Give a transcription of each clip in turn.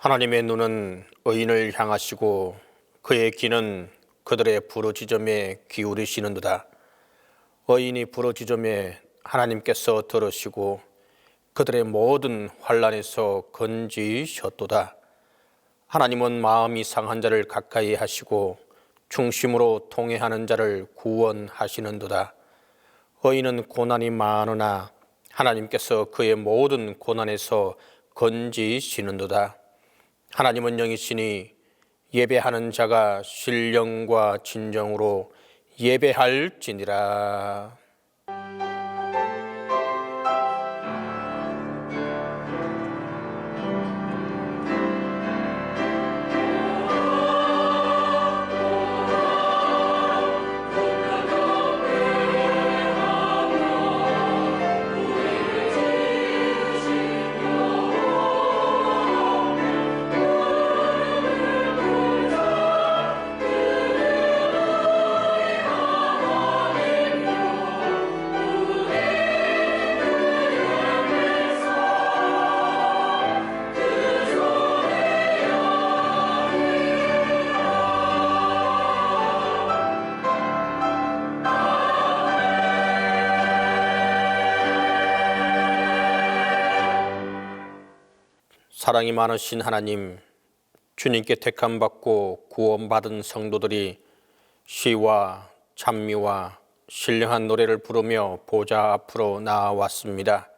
하나님의 눈은 의인을 향하시고 그의 귀는 그들의 부르짖음에 기울이시는도다. 의인이 부르짖음에 하나님께서 들으시고 그들의 모든 환난에서 건지셨도다. 하나님은 마음이 상한 자를 가까이 하시고 중심으로 통회하는 자를 구원하시는도다. 의인은 고난이 많으나 하나님께서 그의 모든 고난에서 건지시는도다. 하나님은 영이시니 예배하는 자가 신령과 진정으로 예배할지니라. 사랑이 많으신 하나님, 주님께 택함받고 구원받은 성도들이 시와 찬미와 신령한 노래를 부르며 보좌 앞으로 나아왔습니다.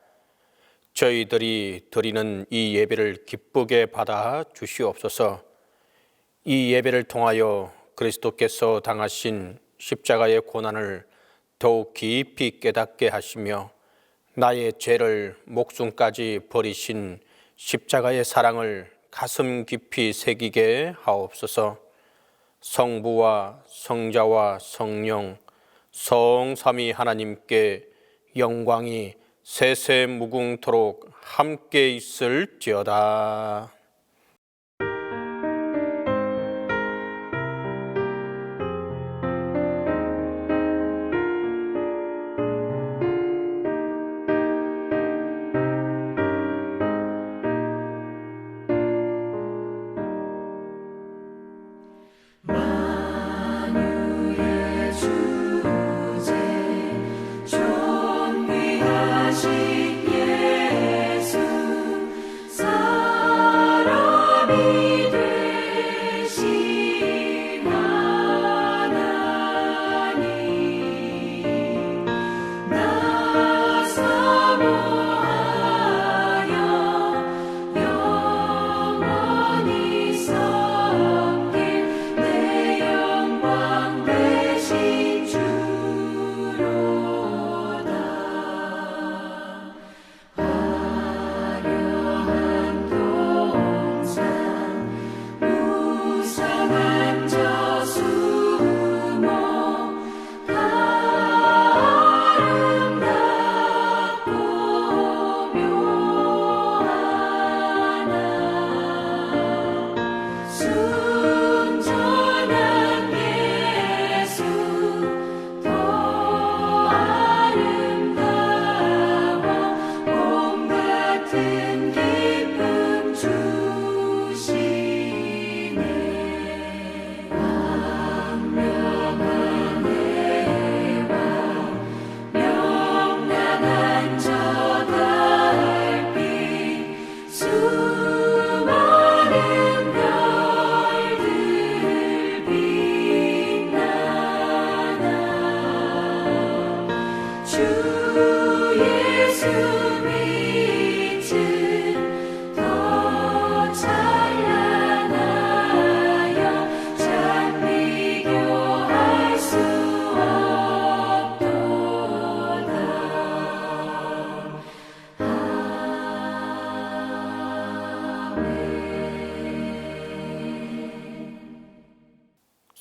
저희들이 드리는 이 예배를 기쁘게 받아 주시옵소서. 이 예배를 통하여 그리스도께서 당하신 십자가의 고난을 더욱 깊이 깨닫게 하시며 나의 죄를 목숨까지 버리신 십자가의 사랑을 가슴 깊이 새기게 하옵소서. 성부와 성자와 성령 성삼위 하나님께 영광이 세세무궁토록 함께 있을지어다.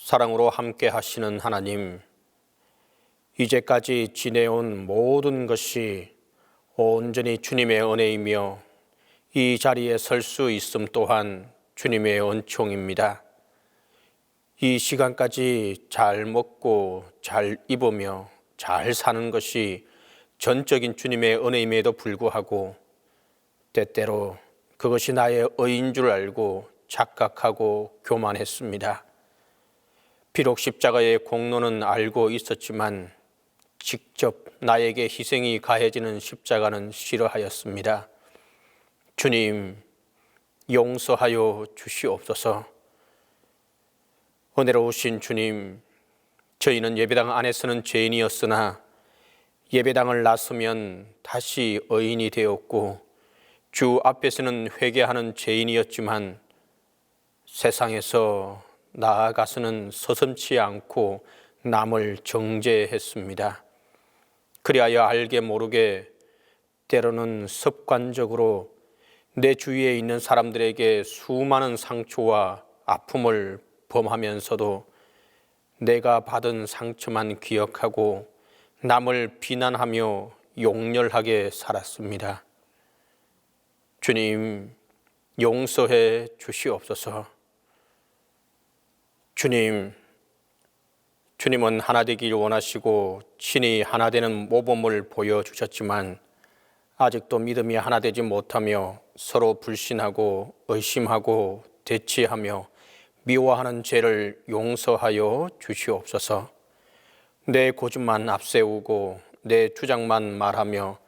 사랑으로 함께 하시는 하나님, 이제까지 지내온 모든 것이 온전히 주님의 은혜이며 이 자리에 설 수 있음 또한 주님의 은총입니다. 이 시간까지 잘 먹고 잘 입으며 잘 사는 것이 전적인 주님의 은혜임에도 불구하고 때때로 그것이 나의 의인 줄 알고 착각하고 교만했습니다. 비록 십자가의 공로는 알고 있었지만 직접 나에게 희생이 가해지는 십자가는 싫어하였습니다. 주님, 용서하여 주시옵소서. 은혜로우신 주님, 저희는 예배당 안에서는 죄인이었으나 예배당을 나서면 다시 의인이 되었고 주 앞에서는 회개하는 죄인이었지만 세상에서 나아가서는 서슴지 않고 남을 정죄했습니다. 그리하여 알게 모르게 때로는 습관적으로 내 주위에 있는 사람들에게 수많은 상처와 아픔을 범하면서도 내가 받은 상처만 기억하고 남을 비난하며 용렬하게 살았습니다. 주님, 용서해 주시옵소서. 주님은 하나 되길 원하시고 친히 하나 되는 모범을 보여주셨지만 아직도 믿음이 하나 되지 못하며 서로 불신하고 의심하고 대치하며 미워하는 죄를 용서하여 주시옵소서. 내 고집만 앞세우고 내 주장만 말하며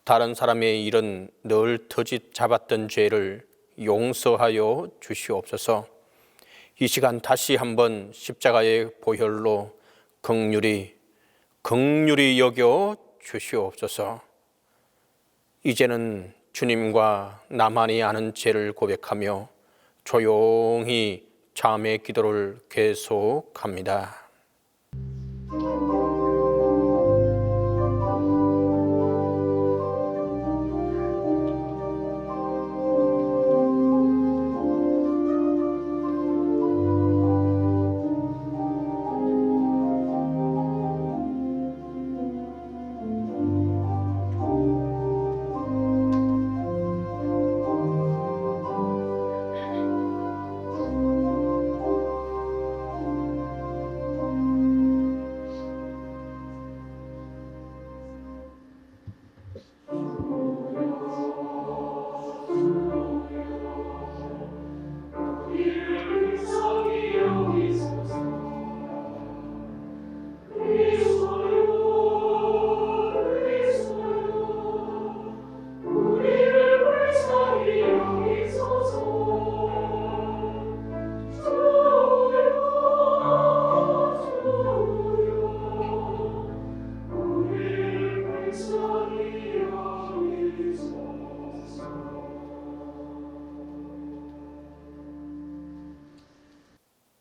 다른 사람의 일은 늘 터짓 잡았던 죄를 용서하여 주시옵소서. 이 시간 다시 한번 십자가의 보혈로 긍휼히 여겨 주시옵소서. 이제는 주님과 나만이 아는 죄를 고백하며 조용히 자음의 기도를 계속합니다.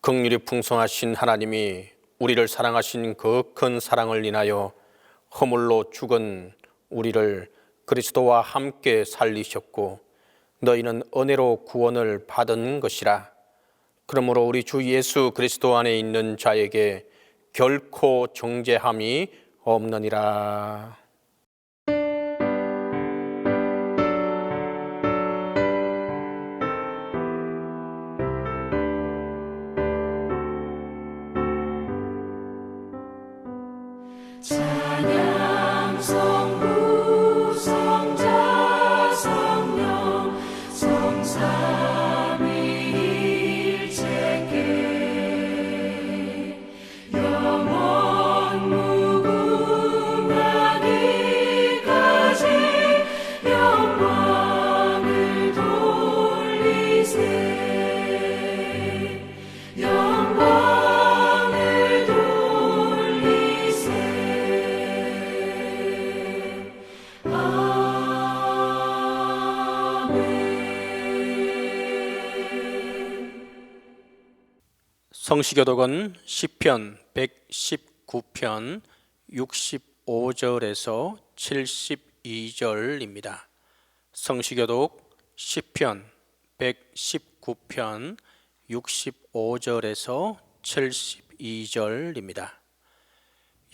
긍휼이 풍성하신 하나님이 우리를 사랑하신 그 큰 사랑을 인하여 허물로 죽은 우리를 그리스도와 함께 살리셨고 너희는 은혜로 구원을 받은 것이라. 그러므로 우리 주 예수 그리스도 안에 있는 자에게 결코 정죄함이 없느니라. 찬양 성부 성자 성령 성삼위일체께 영원 무궁하기까지 영광을 돌리세. 성시교독은 시편 119편 65절에서 72절입니다. 성시교독 시편 119편 65절에서 72절입니다.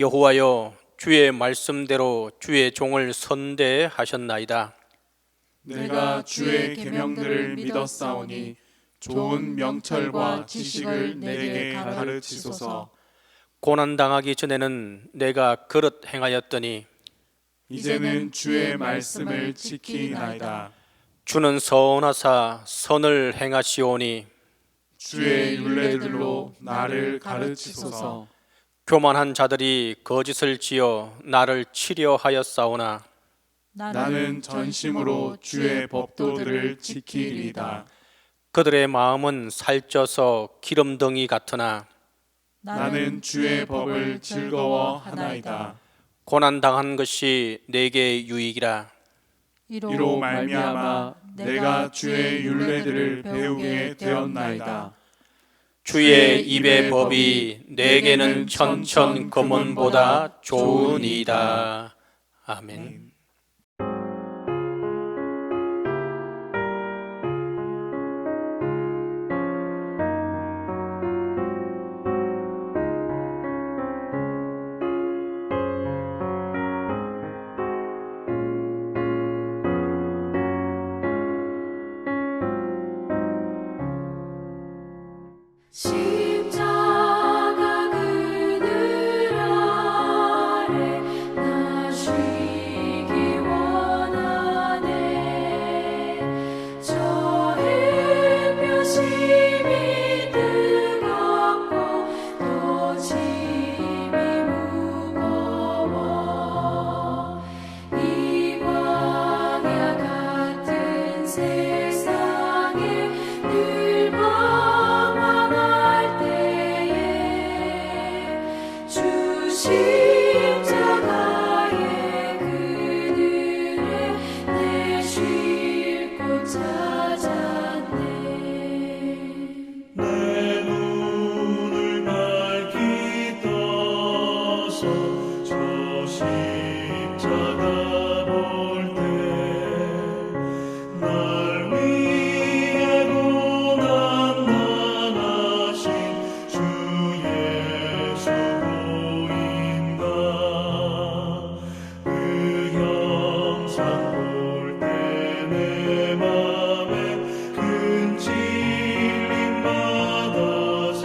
여호와여, 주의 말씀대로 주의 종을 선대하셨나이다. 내가 주의 계명들을 믿었사오니 좋은 명철과 지식을 내게 가르치소서. 고난당하기 전에는 내가 그릇 행하였더니 이제는 주의 말씀을 지키나이다. 주는 선하사 선을 행하시오니 주의 율례들로 나를 가르치소서. 교만한 자들이 거짓을 지어 나를 치려 하였사오나 나는 전심으로 주의 법도들을 지키리이다. 그들의 마음은 살쪄서 기름덩이 같으나 나는 주의 법을 즐거워하나이다. 고난당한 것이 내게 유익이라. 이로 말미암아 내가 주의 율례들을 배우게 되었나이다. 주의 입의 법이 내게는 천천 금은보다 좋으니이다. 아멘. 십자가 그늘 아래 나 쉬기 원하네. 저 햇볕이 뜨겁고 또 짐이 무거워. 이 광야 같은 세상에 늘 방황할 때에 주 십자가의 그늘에 내 쉴 곳 찾았네. 내 눈을 밝히 떠서 저 십자가 볼 때 날 위해 고난 당하신 주 예수 보인다. 그 형상 볼 때 내 맘에 큰 찔림 받아서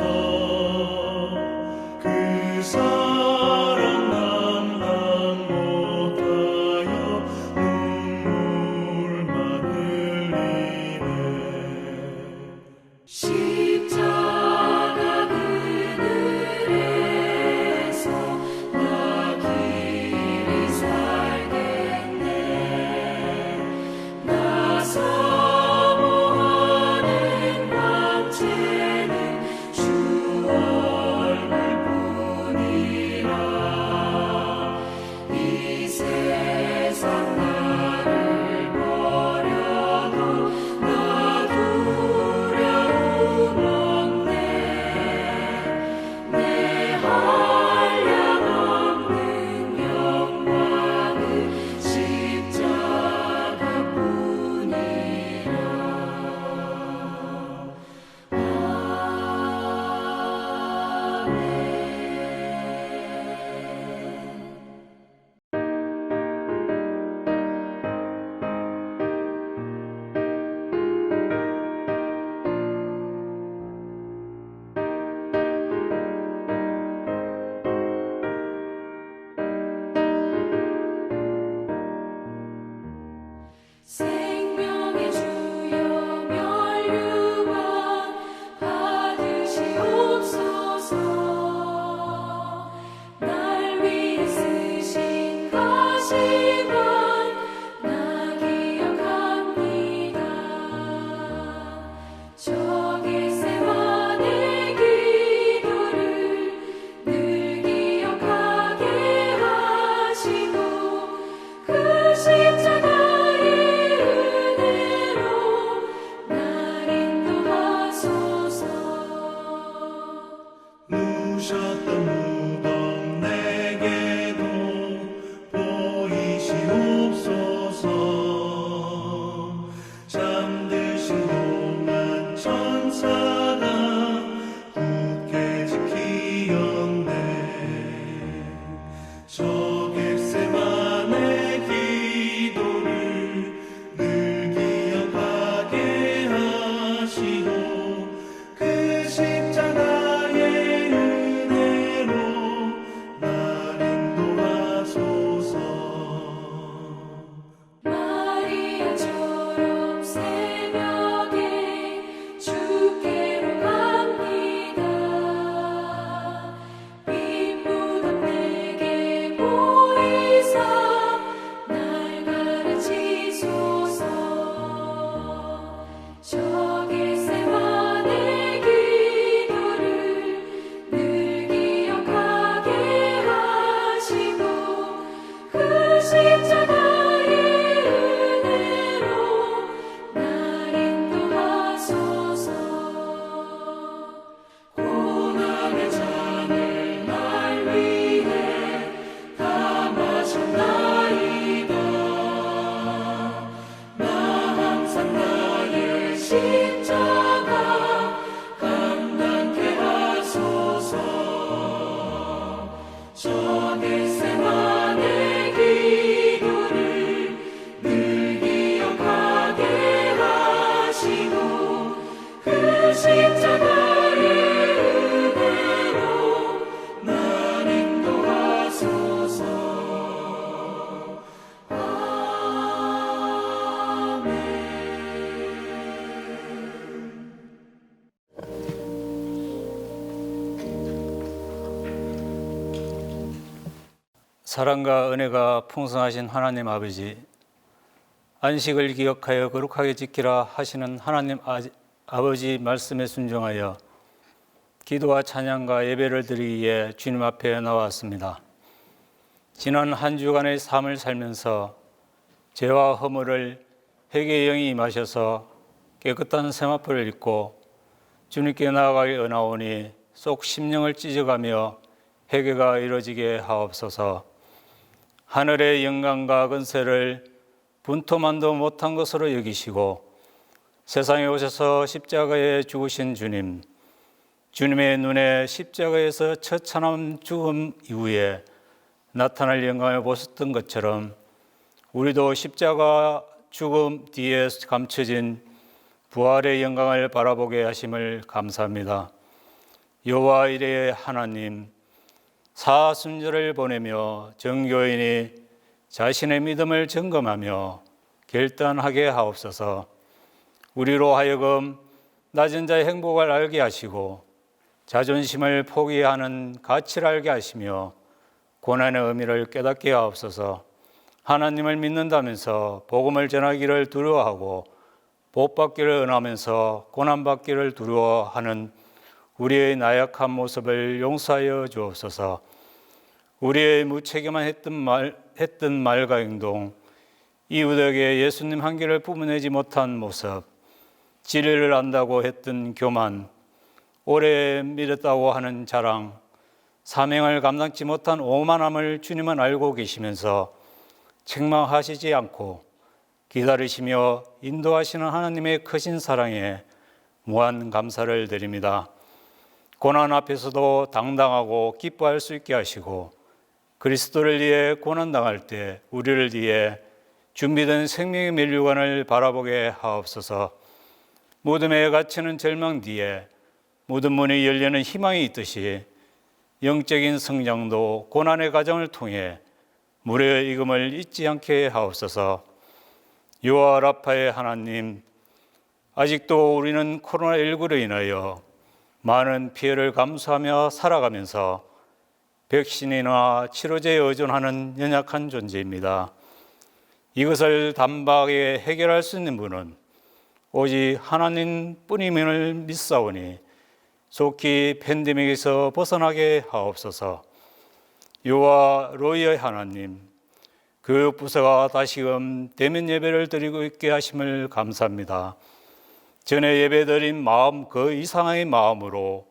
그 사랑 감당 못하여 눈물만 흘리네. 십자가 그늘에서 나 길이 살겠네. 나 사모하는 광채는 주 얼굴뿐이라. 이 세상 나를 버려도 나 두려움 없네. 내 한량없는 영광은 십자가뿐이라. 아멘. 생명의 주여 면류관 받으시옵소서. 날 위해 쓰신 가시관 나 기억합니다. 저 겟세마네 기도를 늘 기억하게 하시고 그 십자가의 은혜로 날 인도하소서. 누셨던 무덤 내게도 보이시 사랑과 은혜가 풍성하신 하나님 아버지, 안식을 기억하여 거룩하게 지키라 하시는 하나님 아버지 말씀에 순종하여 기도와 찬양과 예배를 드리기에 주님 앞에 나왔습니다. 지난 한 주간의 삶을 살면서 죄와 허물을 회개의 영이 임하셔서 깨끗한 세마포를 입고 주님께 나아가게 은하오니 속 심령을 찢어가며 회개가 이루어지게 하옵소서. 하늘의 영광과 권세를 분토만도 못한 것으로 여기시고 세상에 오셔서 십자가에 죽으신 주님, 주님의 눈에 십자가에서 처참한 죽음 이후에 나타날 영광을 보셨던 것처럼 우리도 십자가 죽음 뒤에 감춰진 부활의 영광을 바라보게 하심을 감사합니다. 여호와 이레의 하나님, 사순절을 보내며 정교인이 자신의 믿음을 점검하며 결단하게 하옵소서. 우리로 하여금 낮은 자의 행복을 알게 하시고 자존심을 포기하는 가치를 알게 하시며 고난의 의미를 깨닫게 하옵소서. 하나님을 믿는다면서 복음을 전하기를 두려워하고 복받기를 은하면서 고난받기를 두려워하는 우리의 나약한 모습을 용서하여 주옵소서. 우리의 무책임한 했던 말과 행동, 이웃에게 예수님 한계를 뿜어내지 못한 모습, 진리를 안다고 했던 교만, 오래 믿었다고 하는 자랑, 사명을 감당치 못한 오만함을 주님은 알고 계시면서 책망하시지 않고 기다리시며 인도하시는 하나님의 크신 사랑에 무한 감사를 드립니다. 고난 앞에서도 당당하고 기뻐할 수 있게 하시고 그리스도를 위해 고난당할 때 우리를 위해 준비된 생명의 면류관을 바라보게 하옵소서. 무덤에 갇히는 절망 뒤에 무덤 문이 열리는 희망이 있듯이 영적인 성장도 고난의 과정을 통해 물의 익음을 잊지 않게 하옵소서. 여호와 라파의 하나님, 아직도 우리는 코로나19로 인하여 많은 피해를 감수하며 살아가면서 백신이나 치료제에 의존하는 연약한 존재입니다. 이것을 단박에 해결할 수 있는 분은 오직 하나님뿐임을 믿사오니 속히 팬데믹에서 벗어나게 하옵소서. 여호와 로이의 하나님, 교육 부서가 다시금 대면 예배를 드리고 있게 하심을 감사합니다. 전에 예배드린 마음 그 이상의 마음으로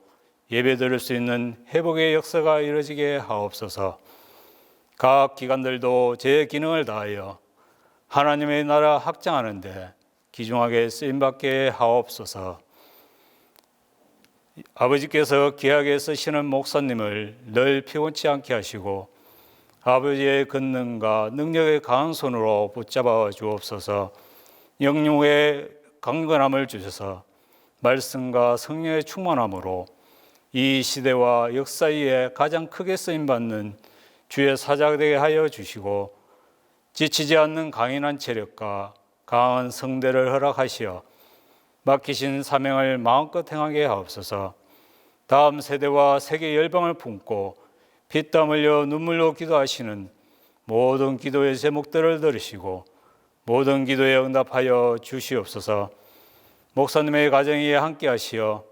예배드릴 수 있는 회복의 역사가 이루어지게 하옵소서. 각 기관들도 제 기능을 다하여 하나님의 나라 확장하는 데 귀중하게 쓰임받게 하옵소서. 아버지께서 귀하게 쓰시는 목사님을 늘 피곤치 않게 하시고 아버지의 권능과 능력의 강한 손으로 붙잡아 주옵소서. 영육의 강건함을 주셔서 말씀과 성령의 충만함으로 이 시대와 역사에 가장 크게 쓰임받는 주의 사자가 되게 하여 주시고 지치지 않는 강인한 체력과 강한 성대를 허락하시어 맡기신 사명을 마음껏 행하게 하옵소서. 다음 세대와 세계 열방을 품고 피땀 흘려 눈물로 기도하시는 모든 기도의 제목들을 들으시고 모든 기도에 응답하여 주시옵소서. 목사님의 가정에 함께 하시어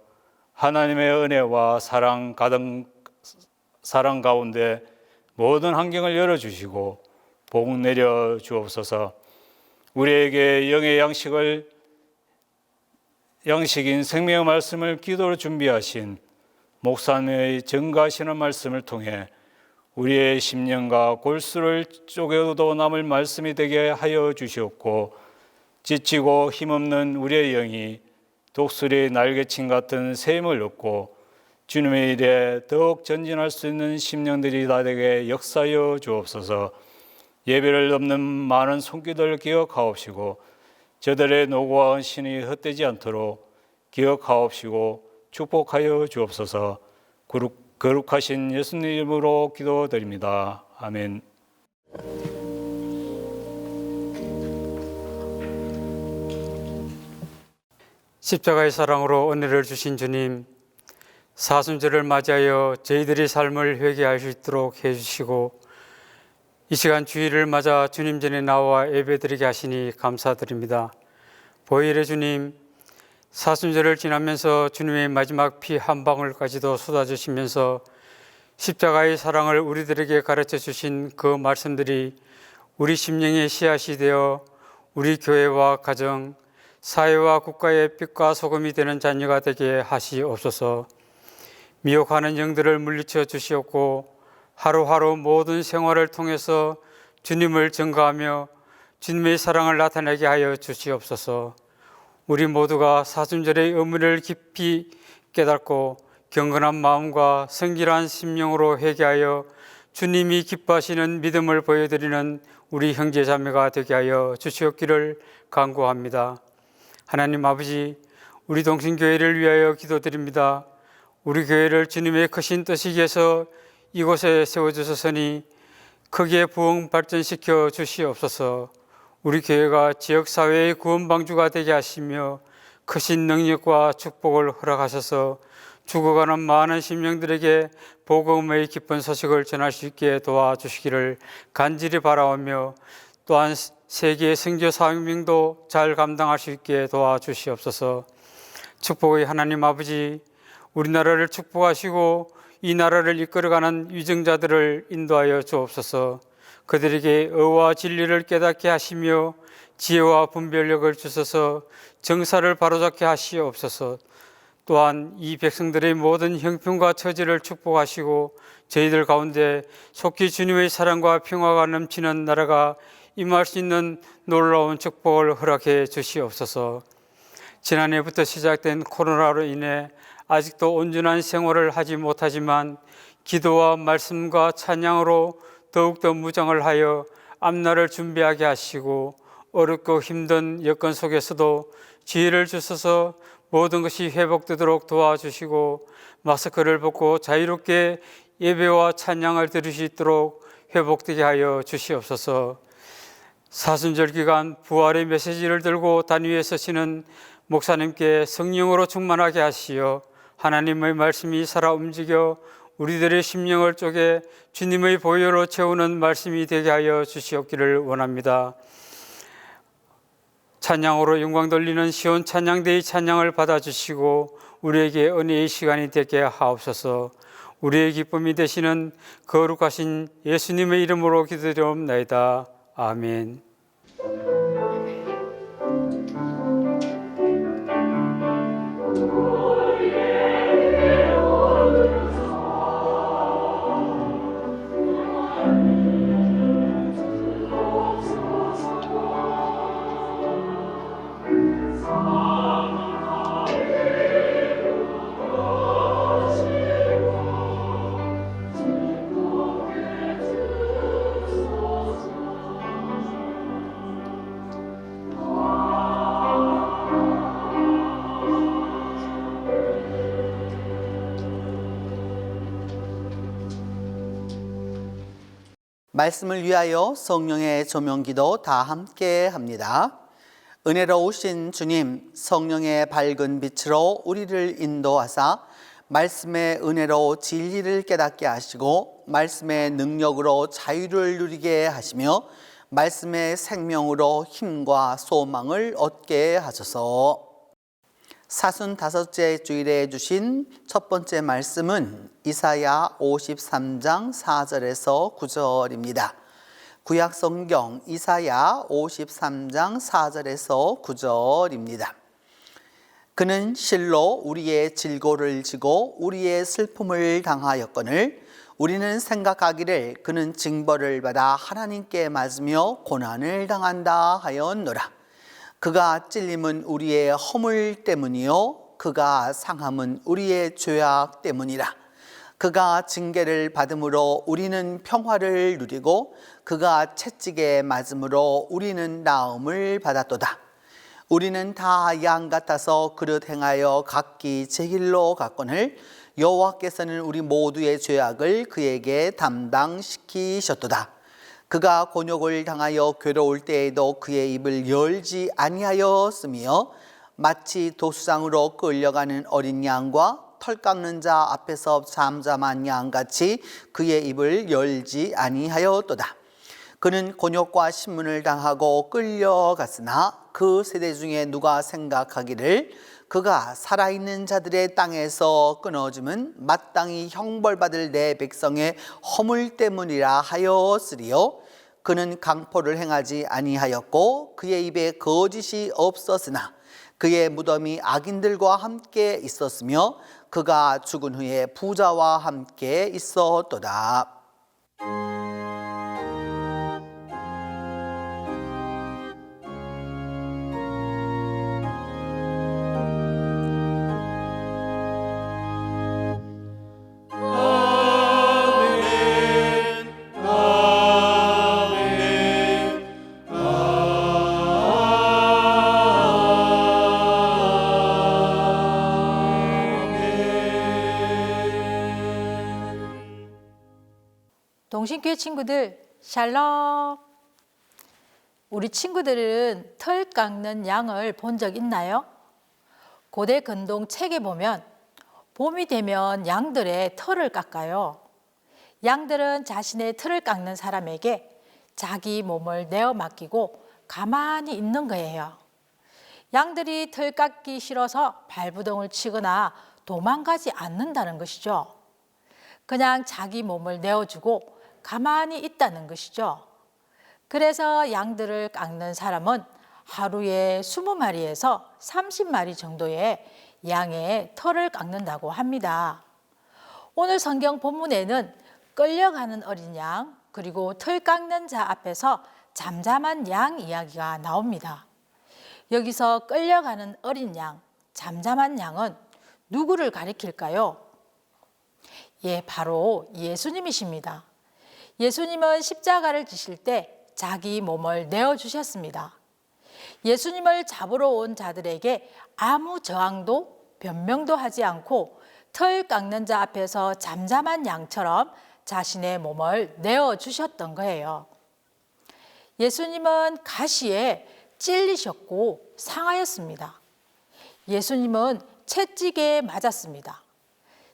하나님의 은혜와 사랑 가운데 모든 환경을 열어주시고 복 내려 주옵소서. 우리에게 영의 양식인 생명의 말씀을 기도로 준비하신 목사님의 증거하시는 말씀을 통해 우리의 심령과 골수를 쪼개도 남을 말씀이 되게 하여 주시옵고 지치고 힘없는 우리의 영이 독수리의 날개친 같은 새 힘을 얻고 주님의 일에 더욱 전진할 수 있는 심령들이 다 되게 역사하여 주옵소서. 예배를 돕는 많은 손길을 기억하옵시고 저들의 노고와 헌신이 헛되지 않도록 기억하옵시고 축복하여 주옵소서. 거룩하신 예수님 이름으로 기도드립니다. 아멘. 십자가의 사랑으로 은혜를 주신 주님, 사순절을 맞이하여 저희들이 삶을 회개할 수 있도록 해주시고 이 시간 주일을 맞아 주님 전에 나와 예배드리게 하시니 감사드립니다. 보혈의 주님, 사순절을 지나면서 주님의 마지막 피 한 방울까지도 쏟아주시면서 십자가의 사랑을 우리들에게 가르쳐 주신 그 말씀들이 우리 심령의 씨앗이 되어 우리 교회와 가정, 사회와 국가의 빛과 소금이 되는 자녀가 되게 하시옵소서. 미혹하는 영들을 물리쳐 주시옵고 하루하루 모든 생활을 통해서 주님을 증거하며 주님의 사랑을 나타내게 하여 주시옵소서. 우리 모두가 사순절의 의미를 깊이 깨닫고 경건한 마음과 성결한 심령으로 회개하여 주님이 기뻐하시는 믿음을 보여드리는 우리 형제 자매가 되게 하여 주시옵기를 간구합니다. 하나님 아버지, 우리 동신교회를 위하여 기도드립니다. 우리 교회를 주님의 크신 뜻이기에서 이곳에 세워주셨으니 크게 부흥 발전시켜 주시옵소서. 우리 교회가 지역사회의 구원방주가 되게 하시며 크신 능력과 축복을 허락하셔서 죽어가는 많은 심령들에게 복음의 기쁜 소식을 전할 수 있게 도와주시기를 간절히 바라오며 또한 세계의 선교 사명도 잘 감당할 수 있게 도와주시옵소서. 축복의 하나님 아버지, 우리나라를 축복하시고 이 나라를 이끌어가는 위정자들을 인도하여 주옵소서. 그들에게 의와 진리를 깨닫게 하시며 지혜와 분별력을 주셔서 정사를 바로잡게 하시옵소서. 또한 이 백성들의 모든 형편과 처지를 축복하시고 저희들 가운데 속히 주님의 사랑과 평화가 넘치는 나라가 임할 수 있는 놀라운 축복을 허락해 주시옵소서. 지난해부터 시작된 코로나로 인해 아직도 온전한 생활을 하지 못하지만 기도와 말씀과 찬양으로 더욱더 무장을 하여 앞날을 준비하게 하시고 어렵고 힘든 여건 속에서도 지혜를 주셔서 모든 것이 회복되도록 도와주시고 마스크를 벗고 자유롭게 예배와 찬양을 드릴 수 있도록 회복되게 하여 주시옵소서. 사순절 기간 부활의 메시지를 들고 단위에 서시는 목사님께 성령으로 충만하게 하시어 하나님의 말씀이 살아 움직여 우리들의 심령을 쪼개 주님의 보혈로 채우는 말씀이 되게 하여 주시옵기를 원합니다. 찬양으로 영광 돌리는 시온 찬양대의 찬양을 받아주시고 우리에게 은혜의 시간이 되게 하옵소서. 우리의 기쁨이 되시는 거룩하신 예수님의 이름으로 기도드리옵나이다. 아멘. 말씀을 위하여 성령의 조명기도 다 함께 합니다. 은혜로우신 주님, 성령의 밝은 빛으로 우리를 인도하사 말씀의 은혜로 진리를 깨닫게 하시고 말씀의 능력으로 자유를 누리게 하시며 말씀의 생명으로 힘과 소망을 얻게 하소서. 45째 주일에 주신 첫 번째 말씀은 이사야 53장 4절에서 9절입니다. 구약 성경 이사야 53장 4절에서 9절입니다. 그는 실로 우리의 질고를 지고 우리의 슬픔을 당하였거늘 우리는 생각하기를 그는 징벌을 받아 하나님께 맞으며 고난을 당한다 하였노라. 그가 찔림은 우리의 허물 때문이요 그가 상함은 우리의 죄악 때문이라. 그가 징계를 받음으로 우리는 평화를 누리고 그가 채찍에 맞음으로 우리는 나음을 받았도다. 우리는 다 양 같아서 그릇 행하여 각기 제 길로 갔거늘 여호와께서는 우리 모두의 죄악을 그에게 담당시키셨도다. 그가 곤욕을 당하여 괴로울 때에도 그의 입을 열지 아니하였으며 마치 도수장으로 끌려가는 어린 양과 털 깎는 자 앞에서 잠잠한 양같이 그의 입을 열지 아니하였도다. 그는 곤욕과 신문을 당하고 끌려갔으나 그 세대 중에 누가 생각하기를 그가 살아있는 자들의 땅에서 끊어줌은 마땅히 형벌받을 내 백성의 허물 때문이라 하였으리요. 그는 강포를 행하지 아니하였고 그의 입에 거짓이 없었으나 그의 무덤이 악인들과 함께 있었으며 그가 죽은 후에 부자와 함께 있었도다. 동신교회 친구들 샬롬. 우리 친구들은 털 깎는 양을 본 적 있나요? 고대 근동 책에 보면 봄이 되면 양들의 털을 깎아요. 양들은 자신의 털을 깎는 사람에게 자기 몸을 내어 맡기고 가만히 있는 거예요. 양들이 털 깎기 싫어서 발부동을 치거나 도망가지 않는다는 것이죠. 그냥 자기 몸을 내어주고 가만히 있다는 것이죠. 그래서 양들을 깎는 사람은 하루에 20마리에서 30마리 정도의 양의 털을 깎는다고 합니다. 오늘 성경 본문에는 끌려가는 어린 양 그리고 털 깎는 자 앞에서 잠잠한 양 이야기가 나옵니다. 여기서 끌려가는 어린 양, 잠잠한 양은 누구를 가리킬까요? 예, 바로 예수님이십니다. 예수님은 십자가를 지실 때 자기 몸을 내어주셨습니다. 예수님을 잡으러 온 자들에게 아무 저항도 변명도 하지 않고 털 깎는 자 앞에서 잠잠한 양처럼 자신의 몸을 내어주셨던 거예요. 예수님은 가시에 찔리셨고 상하였습니다. 예수님은 채찍에 맞았습니다.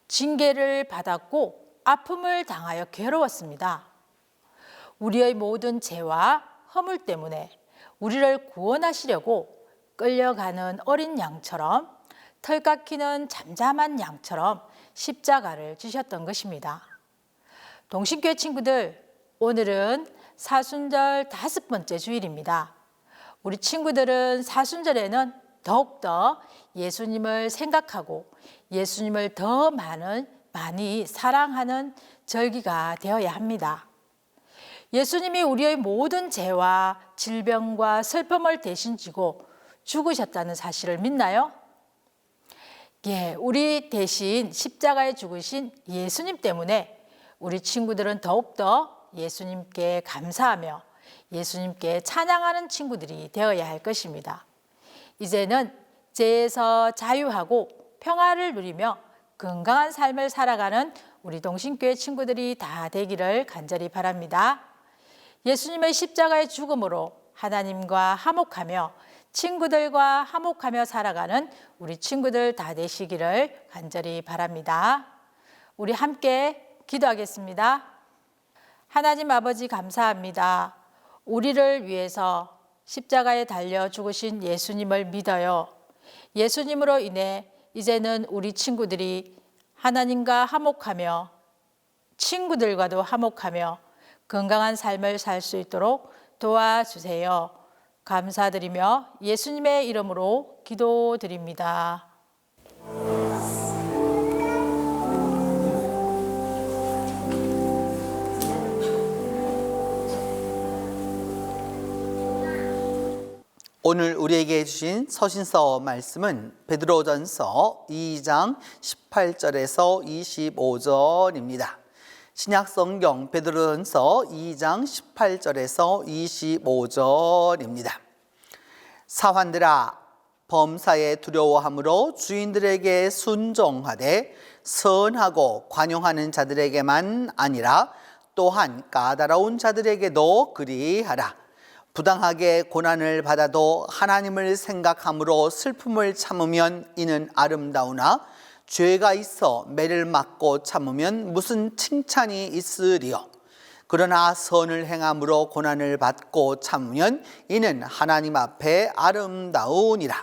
징계를 받았고 아픔을 당하여 괴로웠습니다. 우리의 모든 죄와 허물 때문에 우리를 구원하시려고 끌려가는 어린 양처럼 털 깎이는 잠잠한 양처럼 십자가를 지셨던 것입니다. 동신교회 친구들, 오늘은 사순절 5번째 주일입니다. 우리 친구들은 사순절에는 더욱더 예수님을 생각하고 예수님을 더 많이 사랑하는 절기가 되어야 합니다. 예수님이 우리의 모든 죄와 질병과 슬픔을 대신 지고 죽으셨다는 사실을 믿나요? 예, 우리 대신 십자가에 죽으신 예수님 때문에 우리 친구들은 더욱더 예수님께 감사하며 예수님께 찬양하는 친구들이 되어야 할 것입니다. 이제는 죄에서 자유하고 평화를 누리며 건강한 삶을 살아가는 우리 동신교회 친구들이 다 되기를 간절히 바랍니다. 예수님의 십자가의 죽음으로 하나님과 화목하며 친구들과 화목하며 살아가는 우리 친구들 다 되시기를 간절히 바랍니다. 우리 함께 기도하겠습니다. 하나님 아버지 감사합니다. 우리를 위해서 십자가에 달려 죽으신 예수님을 믿어요. 예수님으로 인해 이제는 우리 친구들이 하나님과 화목하며 친구들과도 화목하며 건강한 삶을 살 수 있도록 도와주세요. 감사드리며 예수님의 이름으로 기도드립니다. 오늘 우리에게 주신 서신서 말씀은 베드로전서 2장 18절에서 25절입니다. 신약성경 베드로전서 2장 18절에서 25절입니다. 사환들아, 범사에 두려워함으로 주인들에게 순종하되 선하고 관용하는 자들에게만 아니라 또한 까다로운 자들에게도 그리하라. 부당하게 고난을 받아도 하나님을 생각함으로 슬픔을 참으면 이는 아름다우나 죄가 있어 매를 맞고 참으면 무슨 칭찬이 있으리요. 그러나 선을 행함으로 고난을 받고 참으면 이는 하나님 앞에 아름다우니라.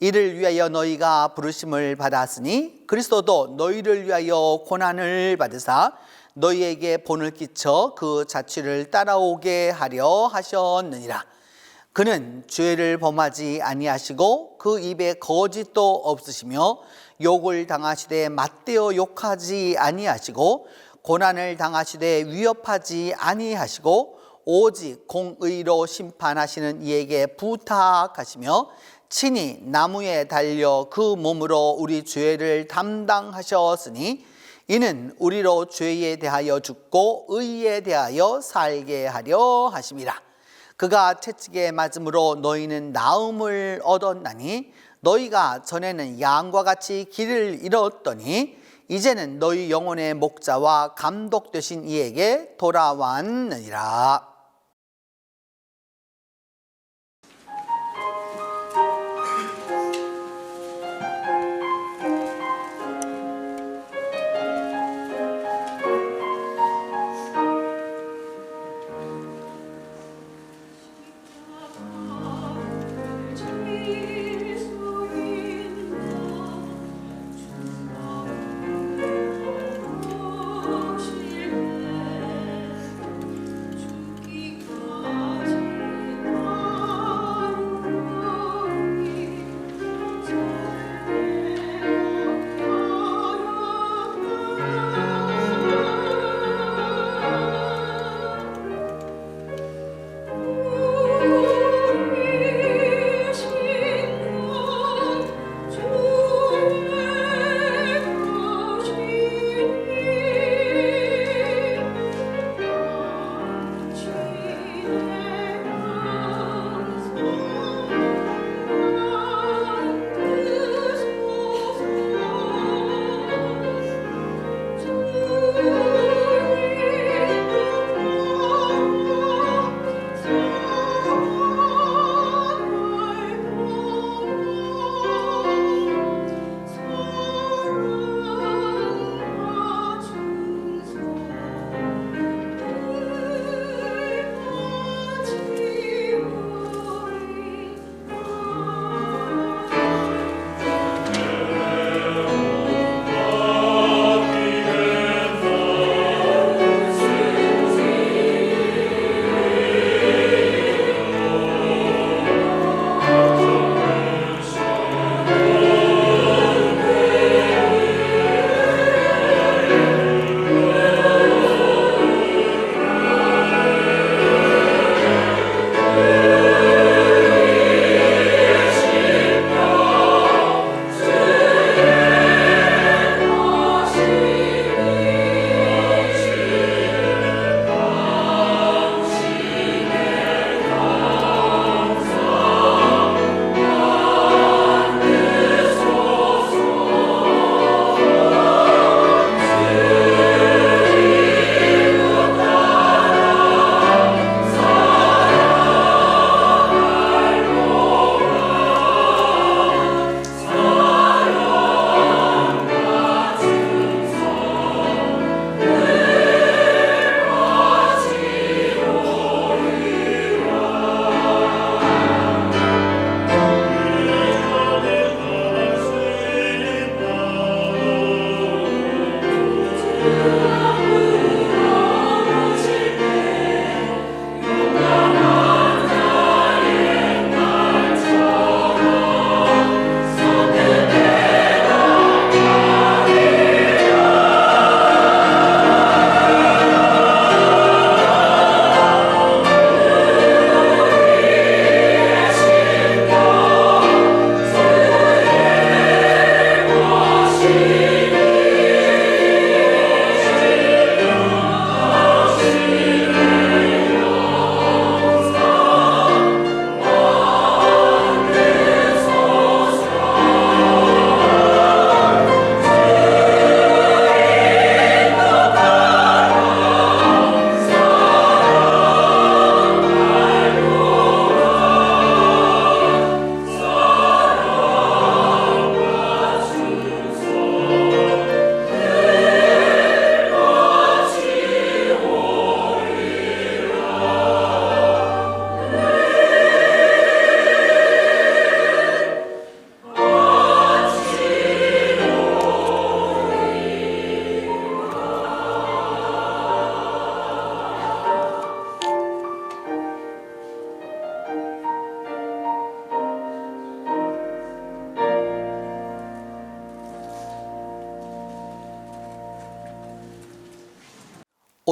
이를 위하여 너희가 부르심을 받았으니 그리스도도 너희를 위하여 고난을 받으사 너희에게 본을 끼쳐 그 자취를 따라오게 하려 하셨느니라. 그는 죄를 범하지 아니하시고 그 입에 거짓도 없으시며 욕을 당하시되 맞대어 욕하지 아니하시고 고난을 당하시되 위협하지 아니하시고 오직 공의로 심판하시는 이에게 부탁하시며 친히 나무에 달려 그 몸으로 우리 죄를 담당하셨으니 이는 우리로 죄에 대하여 죽고 의에 대하여 살게 하려 하심이라. 그가 채찍에 맞음으로 너희는 나음을 얻었나니 너희가 전에는 양과 같이 길을 잃었더니 이제는 너희 영혼의 목자와 감독 되신 이에게 돌아왔느니라. 주께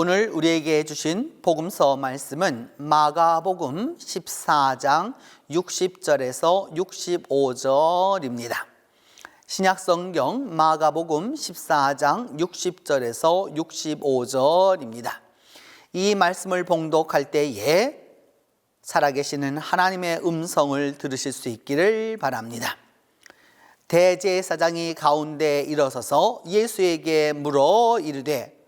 오늘 우리에게 주신 복음서 말씀은 마가복음 14장 60절에서 65절입니다. 신약성경 마가복음 14장 60절에서 65절입니다. 이 말씀을 봉독할 때에 살아계시는 하나님의 음성을 들으실 수 있기를 바랍니다. 대제사장이 가운데 일어서서 예수에게 물어 이르되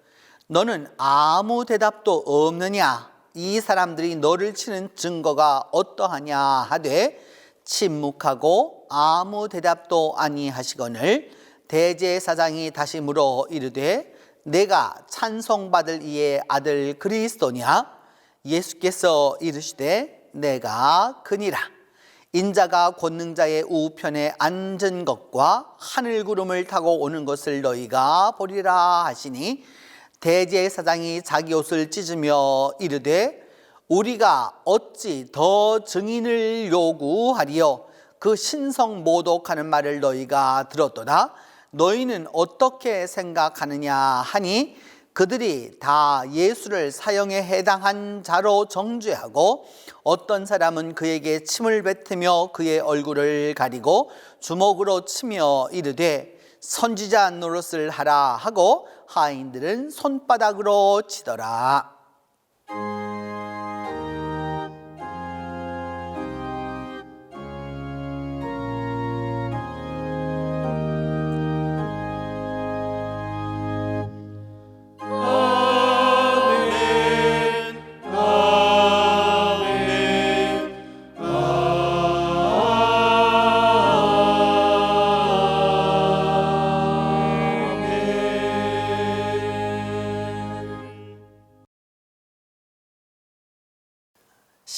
너는 아무 대답도 없느냐? 이 사람들이 너를 치는 증거가 어떠하냐 하되 침묵하고 아무 대답도 아니하시거늘 대제사장이 다시 물어 이르되 내가 찬송받을 이의 아들 그리스도냐? 예수께서 이르시되 내가 그니라. 인자가 권능자의 우편에 앉은 것과 하늘 구름을 타고 오는 것을 너희가 보리라 하시니 대제사장이 자기 옷을 찢으며 이르되 우리가 어찌 더 증인을 요구하리요? 그 신성 모독하는 말을 너희가 들었도다. 너희는 어떻게 생각하느냐 하니 그들이 다 예수를 사형에 해당한 자로 정죄하고 어떤 사람은 그에게 침을 뱉으며 그의 얼굴을 가리고 주먹으로 치며 이르되 선지자 노릇을 하라 하고 하인들은 손바닥으로 치더라.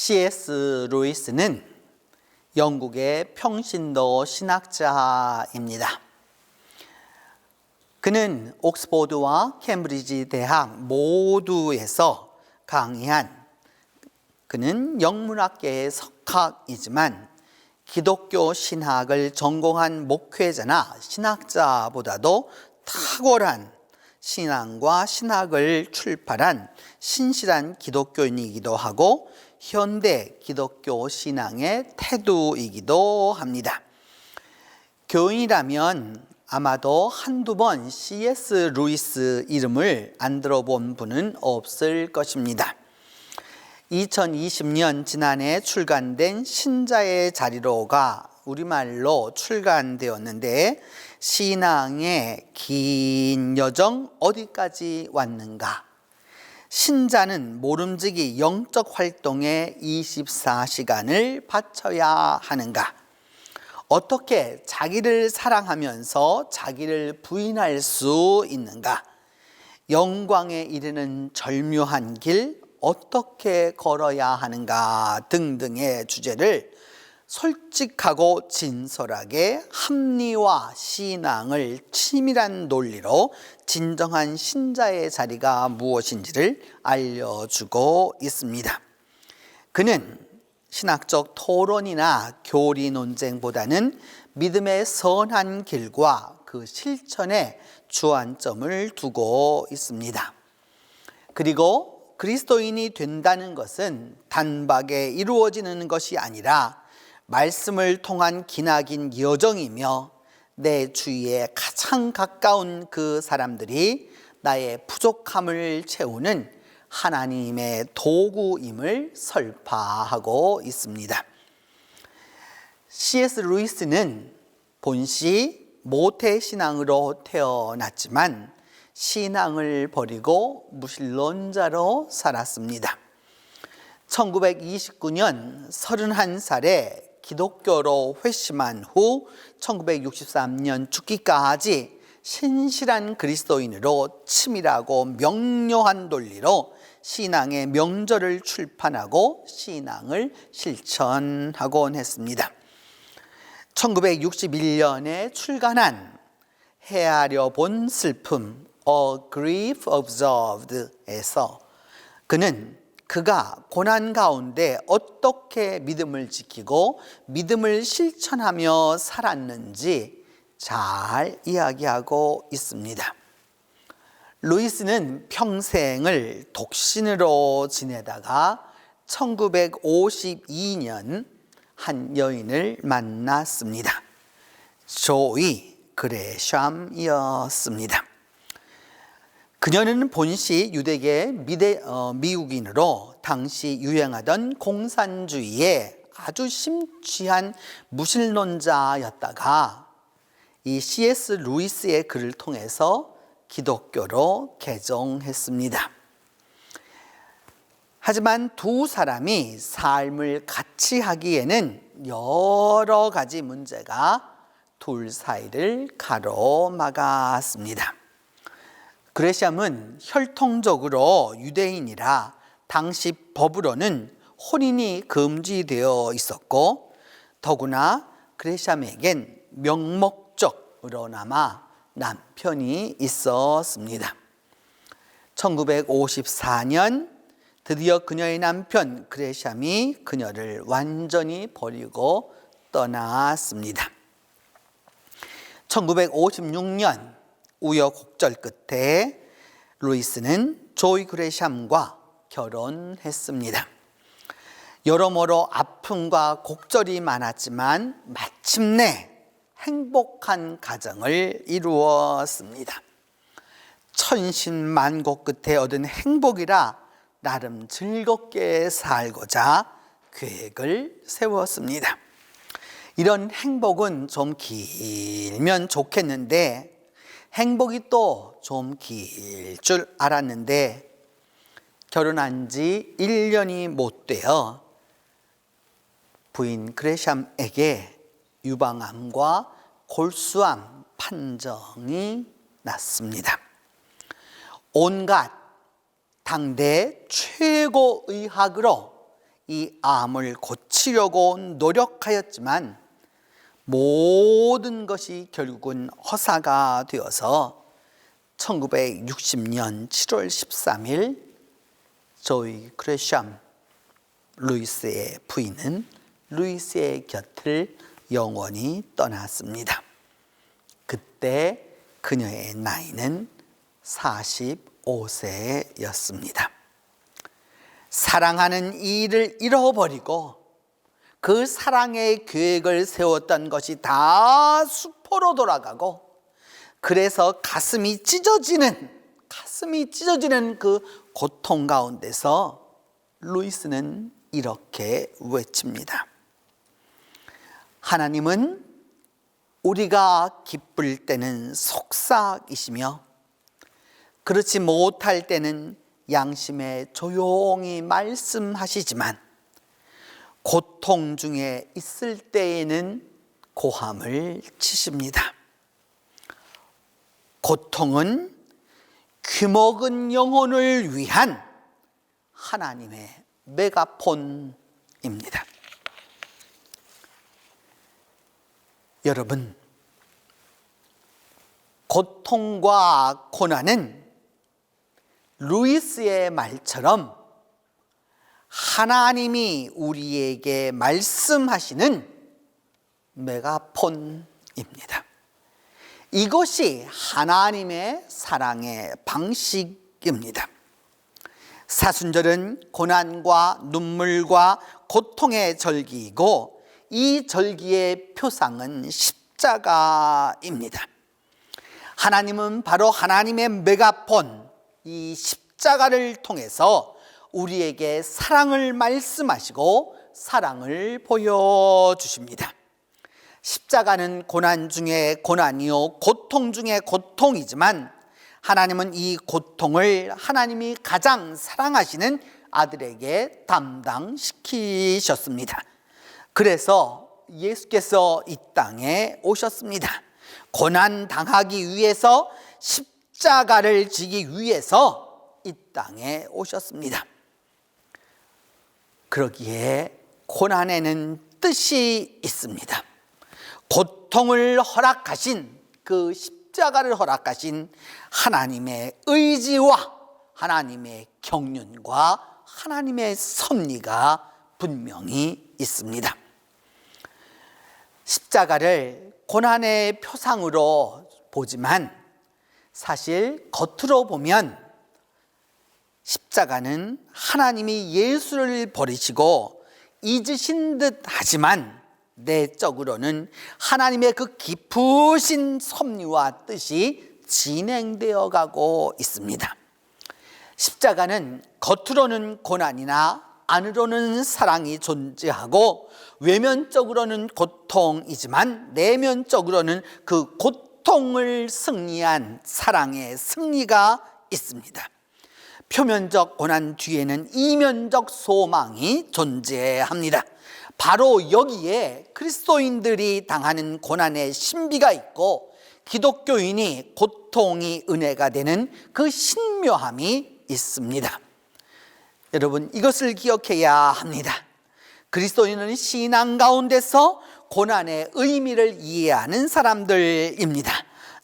C.S. 루이스는 영국의 평신도 신학자입니다. 그는 옥스포드와 캠브리지 대학 모두에서 강의한 그는 영문학계의 석학이지만 기독교 신학을 전공한 목회자나 신학자보다도 탁월한 신앙과 신학을 출발한 신실한 기독교인이기도 하고 현대 기독교 신앙의 태도이기도 합니다. 교인이라면 아마도 한두 번 C.S. 루이스 이름을 안 들어본 분은 없을 것입니다. 2020년 지난해 출간된 신자의 자리로가 우리말로 출간되었는데 신앙의 긴 여정 어디까지 왔는가? 신자는 모름지기 영적 활동에 24시간을 바쳐야 하는가? 어떻게 자기를 사랑하면서 자기를 부인할 수 있는가? 영광에 이르는 절묘한 길 어떻게 걸어야 하는가 등등의 주제를 솔직하고 진솔하게 합리와 신앙을 치밀한 논리로 진정한 신자의 자리가 무엇인지를 알려주고 있습니다. 그는 신학적 토론이나 교리 논쟁보다는 믿음의 선한 길과 그 실천에 주안점을 두고 있습니다. 그리고 그리스도인이 된다는 것은 단박에 이루어지는 것이 아니라 말씀을 통한 기나긴 여정이며 내 주위에 가장 가까운 그 사람들이 나의 부족함을 채우는 하나님의 도구임을 설파하고 있습니다. C.S. 루이스는 본시 모태신앙으로 태어났지만 신앙을 버리고 무신론자로 살았습니다. 1929년 31살에 기독교로 회심한 후 1963년 죽기까지 신실한 그리스도인으로 치밀하고 명료한 논리로 신앙의 명절을 출판하고 신앙을 실천하곤 했습니다. 1961년에 출간한 헤아려 본 슬픔 A Grief Observed에서 그는 그가 고난 가운데 어떻게 믿음을 지키고 믿음을 실천하며 살았는지 잘 이야기하고 있습니다. 루이스는 평생을 독신으로 지내다가 1952년 한 여인을 만났습니다. 조이 그레샴이었습니다. 그녀는 본시 유대계 미국인으로 당시 유행하던 공산주의에 아주 심취한 무신론자였다가 이 C.S. 루이스의 글을 통해서 기독교로 개종했습니다. 하지만 두 사람이 삶을 같이 하기에는 여러 가지 문제가 둘 사이를 가로막았습니다. 그레샴은 혈통적으로 유대인이라 당시 법으로는 혼인이 금지되어 있었고, 더구나 그레샴에겐 명목적으로나마 남편이 있었습니다. 1954년 드디어 그녀의 남편 그레샴이 그녀를 완전히 버리고 떠났습니다. 1956년 우여곡절 끝에 루이스는 조이 그레샴과 결혼했습니다. 여러모로 아픔과 곡절이 많았지만 마침내 행복한 가정을 이루었습니다. 천신만고 끝에 얻은 행복이라 나름 즐겁게 살고자 계획을 세웠습니다. 이런 행복은 좀 길면 좋겠는데 행복이 또 좀 길 줄 알았는데 결혼한 지 1년이 못 되어 부인 그레샴에게 유방암과 골수암 판정이 났습니다. 온갖 당대 최고의학으로 이 암을 고치려고 노력하였지만 모든 것이 결국은 허사가 되어서 1960년 7월 13일 조이 그레샴 루이스의 부인은 루이스의 곁을 영원히 떠났습니다. 그때 그녀의 나이는 45세였습니다. 사랑하는 이를 잃어버리고 그 사랑의 계획을 세웠던 것이 다 수포로 돌아가고, 그래서 가슴이 찢어지는 그 고통 가운데서 루이스는 이렇게 외칩니다. 하나님은 우리가 기쁠 때는 속삭이시며 그렇지 못할 때는 양심에 조용히 말씀하시지만 고통 중에 있을 때에는 고함을 치십니다. 고통은 귀먹은 영혼을 위한 하나님의 메가폰입니다. 여러분, 고통과 고난은 루이스의 말처럼 하나님이 우리에게 말씀하시는 메가폰입니다. 이것이 하나님의 사랑의 방식입니다. 사순절은 고난과 눈물과 고통의 절기이고 이 절기의 표상은 십자가입니다. 하나님은 바로 하나님의 메가폰, 이 십자가를 통해서 우리에게 사랑을 말씀하시고 사랑을 보여주십니다. 십자가는 고난 중에 고난이요 고통 중에 고통이지만 하나님은 이 고통을 하나님이 가장 사랑하시는 아들에게 담당시키셨습니다. 그래서 예수께서 이 땅에 오셨습니다. 고난 당하기 위해서, 십자가를 지기 위해서 이 땅에 오셨습니다. 그러기에 고난에는 뜻이 있습니다. 고통을 허락하신, 그 십자가를 허락하신 하나님의 의지와 하나님의 경륜과 하나님의 섭리가 분명히 있습니다. 십자가를 고난의 표상으로 보지만 사실 겉으로 보면 십자가는 하나님이 예수를 버리시고 잊으신 듯 하지만 내적으로는 하나님의 그 깊으신 섭리와 뜻이 진행되어 가고 있습니다. 십자가는 겉으로는 고난이나 안으로는 사랑이 존재하고 외면적으로는 고통이지만 내면적으로는 그 고통을 승리한 사랑의 승리가 있습니다. 표면적 고난 뒤에는 이면적 소망이 존재합니다. 바로 여기에 그리스도인들이 당하는 고난의 신비가 있고 기독교인이 고통이 은혜가 되는 그 신묘함이 있습니다. 여러분, 이것을 기억해야 합니다. 그리스도인은 신앙 가운데서 고난의 의미를 이해하는 사람들입니다.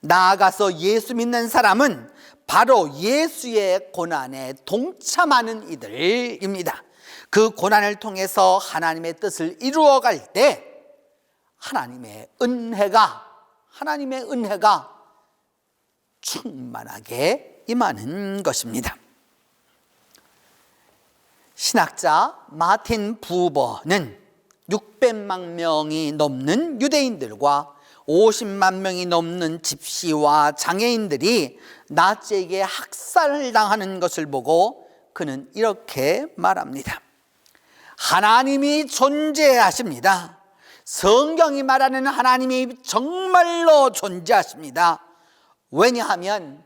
나아가서 예수 믿는 사람은 바로 예수의 고난에 동참하는 이들입니다. 그 고난을 통해서 하나님의 뜻을 이루어갈 때 하나님의 은혜가 충만하게 임하는 것입니다. 신학자 마틴 부버는 600만 명이 넘는 유대인들과 50만 명이 넘는 집시와 장애인들이 나치에게 학살당하는 것을 보고 그는 이렇게 말합니다. 하나님이 존재하십니다. 성경이 말하는 하나님이 정말로 존재하십니다. 왜냐하면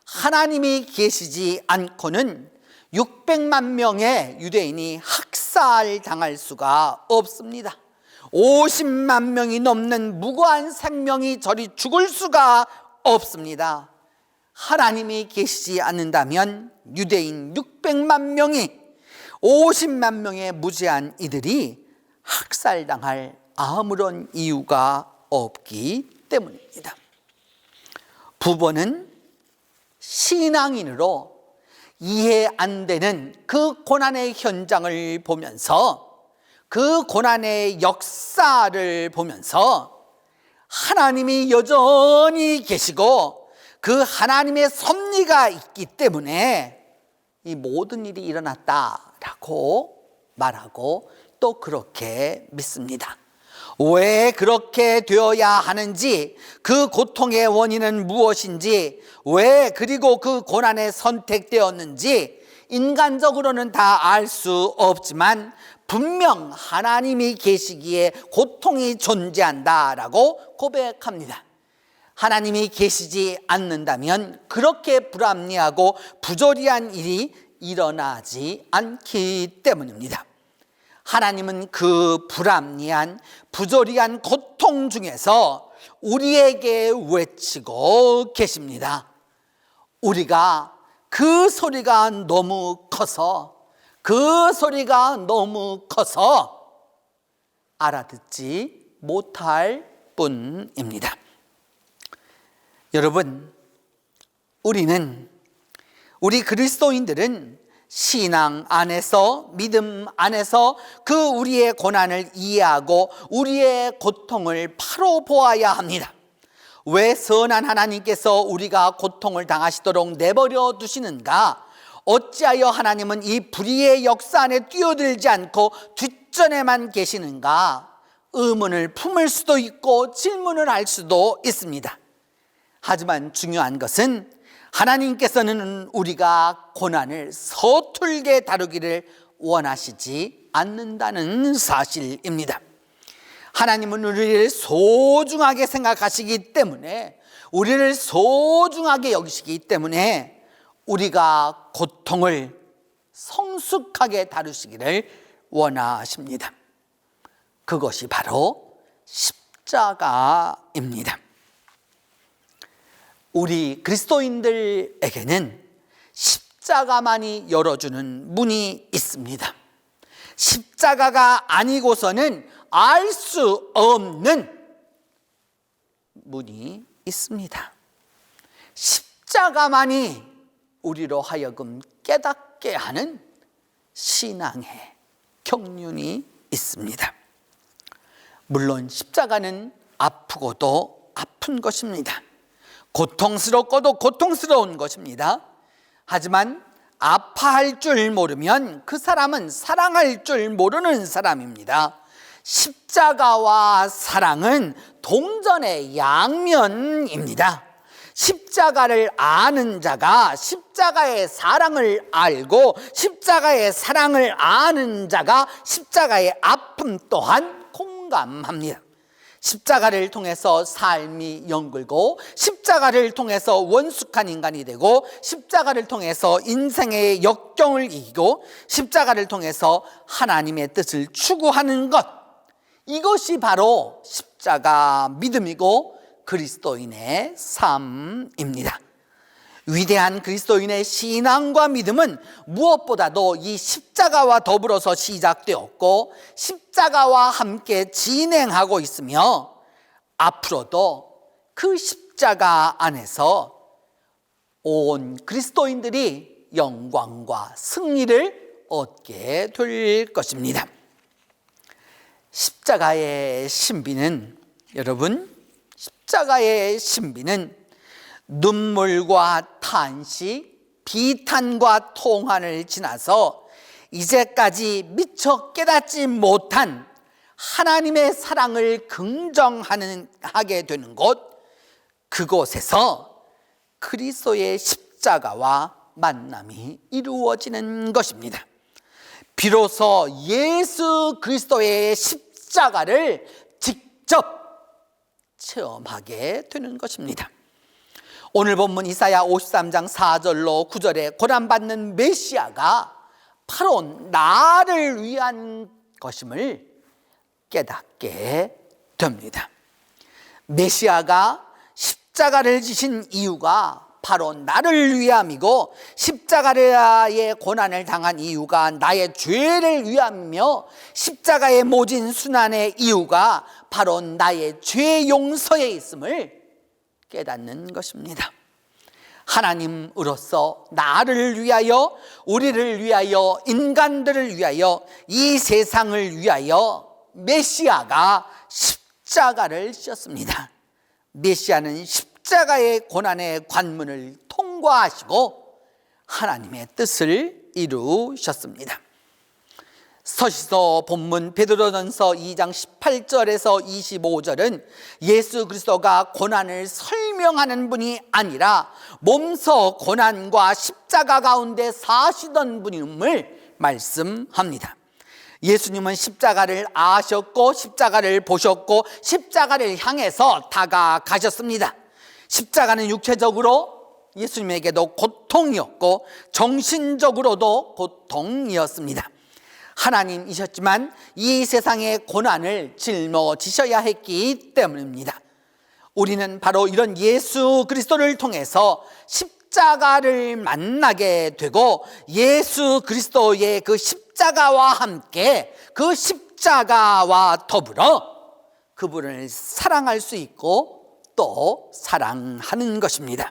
하나님이 계시지 않고는 600만 명의 유대인이 학살당할 수가 없습니다. 50만 명이 넘는 무고한 생명이 저리 죽을 수가 없습니다. 하나님이 계시지 않는다면 유대인 600만 명이 50만 명의 무죄한 이들이 학살당할 아무런 이유가 없기 때문입니다. 부버는 신앙인으로 이해 안 되는 그 고난의 현장을 보면서 그 고난의 역사를 보면서 하나님이 여전히 계시고 그 하나님의 섭리가 있기 때문에 이 모든 일이 일어났다라고 말하고 또 그렇게 믿습니다. 왜 그렇게 되어야 하는지, 그 고통의 원인은 무엇인지, 왜 그리고 그 고난에 선택되었는지 인간적으로는 다 알 수 없지만 분명 하나님이 계시기에 고통이 존재한다라고 고백합니다. 하나님이 계시지 않는다면 그렇게 불합리하고 부조리한 일이 일어나지 않기 때문입니다. 하나님은 그 불합리한 부조리한 고통 중에서 우리에게 외치고 계십니다. 우리가 그 소리가 너무 커서 알아듣지 못할 뿐입니다. 여러분, 우리 그리스도인들은 신앙 안에서, 믿음 안에서 그 우리의 고난을 이해하고 우리의 고통을 바로 보아야 합니다. 왜 선한 하나님께서 우리가 고통을 당하시도록 내버려 두시는가? 어찌하여 하나님은 이 불의의 역사 안에 뛰어들지 않고 뒷전에만 계시는가? 의문을 품을 수도 있고 질문을 할 수도 있습니다. 하지만 중요한 것은 하나님께서는 우리가 고난을 서툴게 다루기를 원하시지 않는다는 사실입니다. 하나님은 우리를 소중하게 생각하시기 때문에, 우리를 소중하게 여기시기 때문에 우리가 고통을 성숙하게 다루시기를 원하십니다. 그것이 바로 십자가입니다. 우리 그리스도인들에게는 십자가만이 열어주는 문이 있습니다. 십자가가 아니고서는 알 수 없는 문이 있습니다. 십자가만이 우리로 하여금 깨닫게 하는 신앙의 경륜이 있습니다. 물론 십자가는 아프고도 아픈 것입니다. 고통스럽고도 고통스러운 것입니다. 하지만 아파할 줄 모르면 그 사람은 사랑할 줄 모르는 사람입니다. 십자가와 사랑은 동전의 양면입니다. 십자가를 아는 자가 십자가의 사랑을 알고, 십자가의 사랑을 아는 자가 십자가의 아픔 또한 공감합니다. 십자가를 통해서 삶이 연글고, 십자가를 통해서 원숙한 인간이 되고, 십자가를 통해서 인생의 역경을 이기고, 십자가를 통해서 하나님의 뜻을 추구하는 것, 이것이 바로 십자가 믿음이고 그리스도인의 삶입니다. 위대한 그리스도인의 신앙과 믿음은 무엇보다도 이 십자가와 더불어서 시작되었고 십자가와 함께 진행하고 있으며, 앞으로도 그 십자가 안에서 온 그리스도인들이 영광과 승리를 얻게 될 것입니다. 십자가의 신비는, 여러분, 십자가의 신비는 눈물과 탄식, 비탄과 통한을 지나서 이제까지 미처 깨닫지 못한 하나님의 사랑을 긍정하게 되는 곳, 그곳에서 그리스도의 십자가와 만남이 이루어지는 것입니다. 비로소 예수 그리스도의 십자가를 직접 체험하게 되는 것입니다. 오늘 본문 이사야 53장 4절로 9절에 고난받는 메시아가 바로 나를 위한 것임을 깨닫게 됩니다. 메시아가 십자가를 지신 이유가 바로 나를 위함이고, 십자가의 고난을 당한 이유가 나의 죄를 위함이며, 십자가의 모진 순환의 이유가 바로 나의 죄 용서에 있음을 깨닫는 것입니다. 하나님으로서 나를 위하여, 우리를 위하여, 인간들을 위하여, 이 세상을 위하여 메시아가 십자가를 지었습니다. 메시아는 십자가의 고난의 관문을 통과하시고 하나님의 뜻을 이루셨습니다. 서시서 본문 베드로전서 2장 18절에서 25절은 예수 그리스도가 고난을 설명하는 분이 아니라 몸소 고난과 십자가 가운데 사시던 분임을 말씀합니다. 예수님은 십자가를 아셨고, 십자가를 보셨고, 십자가를 향해서 다가가셨습니다. 십자가는 육체적으로 예수님에게도 고통이었고 정신적으로도 고통이었습니다. 하나님이셨지만 이 세상의 고난을 짊어지셔야 했기 때문입니다. 우리는 바로 이런 예수 그리스도를 통해서 십자가를 만나게 되고, 예수 그리스도의 그 십자가와 함께, 그 십자가와 더불어 그분을 사랑할 수 있고 또 사랑하는 것입니다.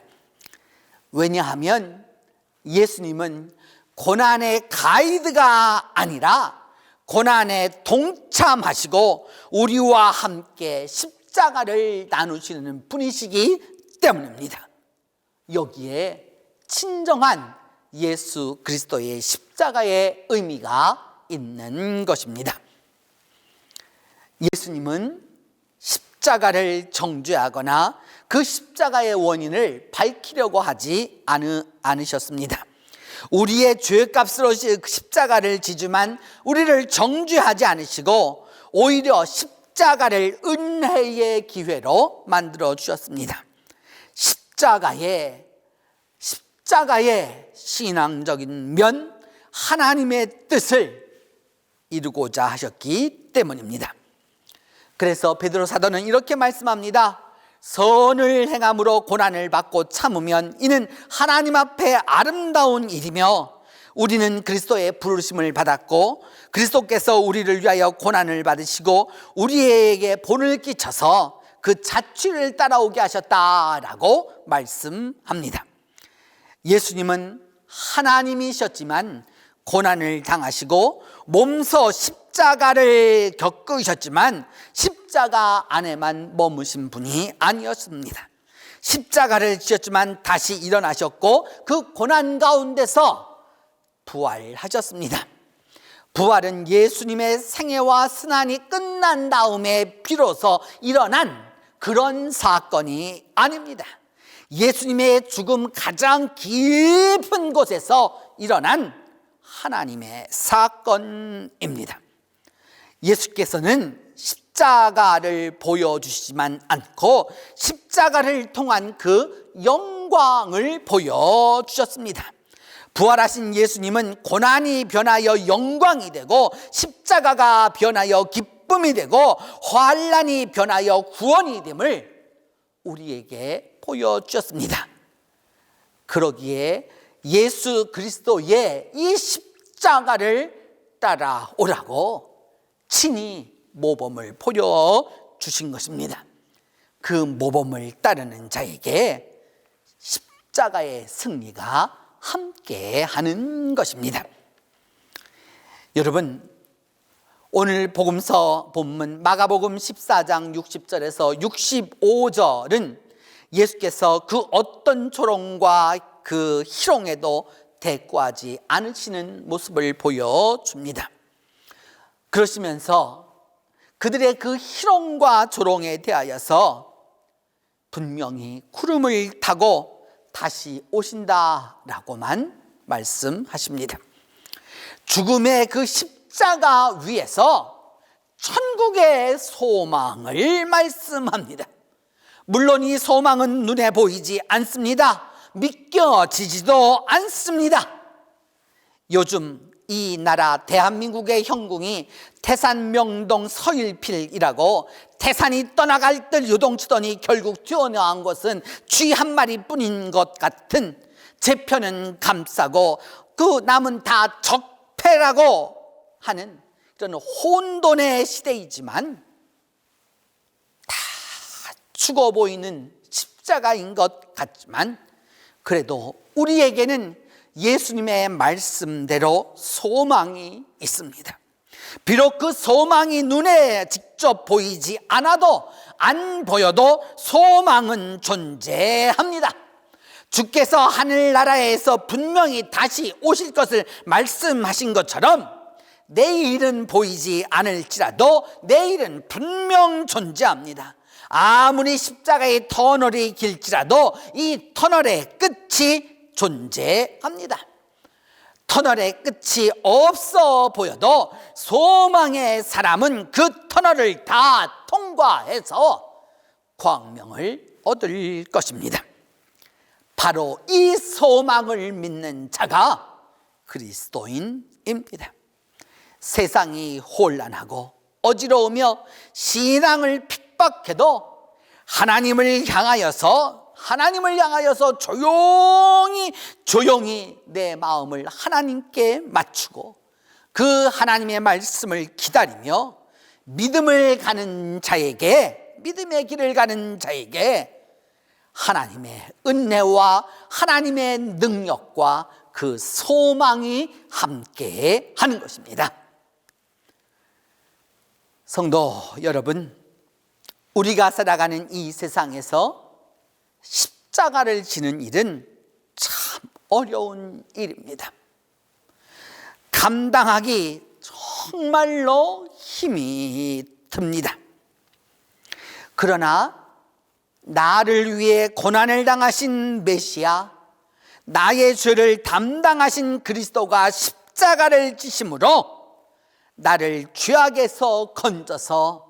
왜냐하면 예수님은 고난의 가이드가 아니라 고난에 동참하시고 우리와 함께 십자가를 나누시는 분이시기 때문입니다. 여기에 친정한 예수 그리스도의 십자가의 의미가 있는 것입니다. 예수님은 십자가를 정죄하거나 그 십자가의 원인을 밝히려고 하지 않으셨습니다. 우리의 죄값으로 십자가를 지지만 우리를 정죄하지 않으시고 오히려 십자가를 은혜의 기회로 만들어 주셨습니다. 십자가의 신앙적인 면, 하나님의 뜻을 이루고자 하셨기 때문입니다. 그래서 베드로 사도는 이렇게 말씀합니다. 선을 행함으로 고난을 받고 참으면 이는 하나님 앞에 아름다운 일이며, 우리는 그리스도의 부르심을 받았고 그리스도께서 우리를 위하여 고난을 받으시고 우리에게 본을 끼쳐서 그 자취를 따라오게 하셨다라고 말씀합니다. 예수님은 하나님이셨지만 고난을 당하시고 몸소 십자가를 겪으셨지만 십자가 안에만 머무신 분이 아니었습니다. 십자가를 지었지만 다시 일어나셨고 그 고난 가운데서 부활하셨습니다. 부활은 예수님의 생애와 순환이 끝난 다음에 비로소 일어난 그런 사건이 아닙니다. 예수님의 죽음 가장 깊은 곳에서 일어난 하나님의 사건입니다. 예수께서는 십자가를 보여주시지만 않고 십자가를 통한 그 영광을 보여주셨습니다. 부활하신 예수님은 고난이 변하여 영광이 되고 십자가가 변하여 기쁨이 되고 환난이 변하여 구원이 됨을 우리에게 보여주셨습니다. 그러기에 예수 그리스도의 이 십자가를 따라오라고 친히 모범을 보여주신 것입니다. 그 모범을 따르는 자에게 십자가의 승리가 함께하는 것입니다. 여러분, 오늘 복음서 본문 마가복음 14장 60절에서 65절은 예수께서 그 어떤 조롱과 그 희롱에도 대꾸하지 않으시는 모습을 보여줍니다. 그러시면서 그들의 그 희롱과 조롱에 대하여서 분명히 구름을 타고 다시 오신다라고만 말씀하십니다. 죽음의 그 십자가 위에서 천국의 소망을 말씀합니다. 물론 이 소망은 눈에 보이지 않습니다. 믿겨지지도 않습니다. 요즘 이 나라 대한민국의 형궁이 태산 명동 서일필이라고 태산이 떠나갈 듯 요동치더니 결국 튀어나온 것은 쥐 한 마리뿐인 것 같은 제 편은 감싸고 그 남은 다 적폐라고 하는 이런 혼돈의 시대이지만 다 죽어 보이는 십자가인 것 같지만 그래도 우리에게는 예수님의 말씀대로 소망이 있습니다. 비록 그 소망이 눈에 직접 보이지 않아도 안 보여도 소망은 존재합니다. 주께서 하늘나라에서 분명히 다시 오실 것을 말씀하신 것처럼 내일은 보이지 않을지라도 내일은 분명 존재합니다. 아무리 십자가의 터널이 길지라도 이 터널의 끝이 존재합니다. 터널의 끝이 없어 보여도 소망의 사람은 그 터널을 다 통과해서 광명을 얻을 것입니다. 바로 이 소망을 믿는 자가 그리스도인입니다. 세상이 혼란하고 어지러우며 신앙을 핍박해도 하나님을 향하여서 조용히 내 마음을 하나님께 맞추고 그 하나님의 말씀을 기다리며 믿음의 길을 가는 자에게 하나님의 은혜와 하나님의 능력과 그 소망이 함께 하는 것입니다. 성도 여러분, 우리가 살아가는 이 세상에서 십자가를 지는 일은 참 어려운 일입니다. 감당하기 정말로 힘이 듭니다. 그러나 나를 위해 고난을 당하신 메시아, 나의 죄를 담당하신 그리스도가 십자가를 지심으로 나를 죄악에서 건져서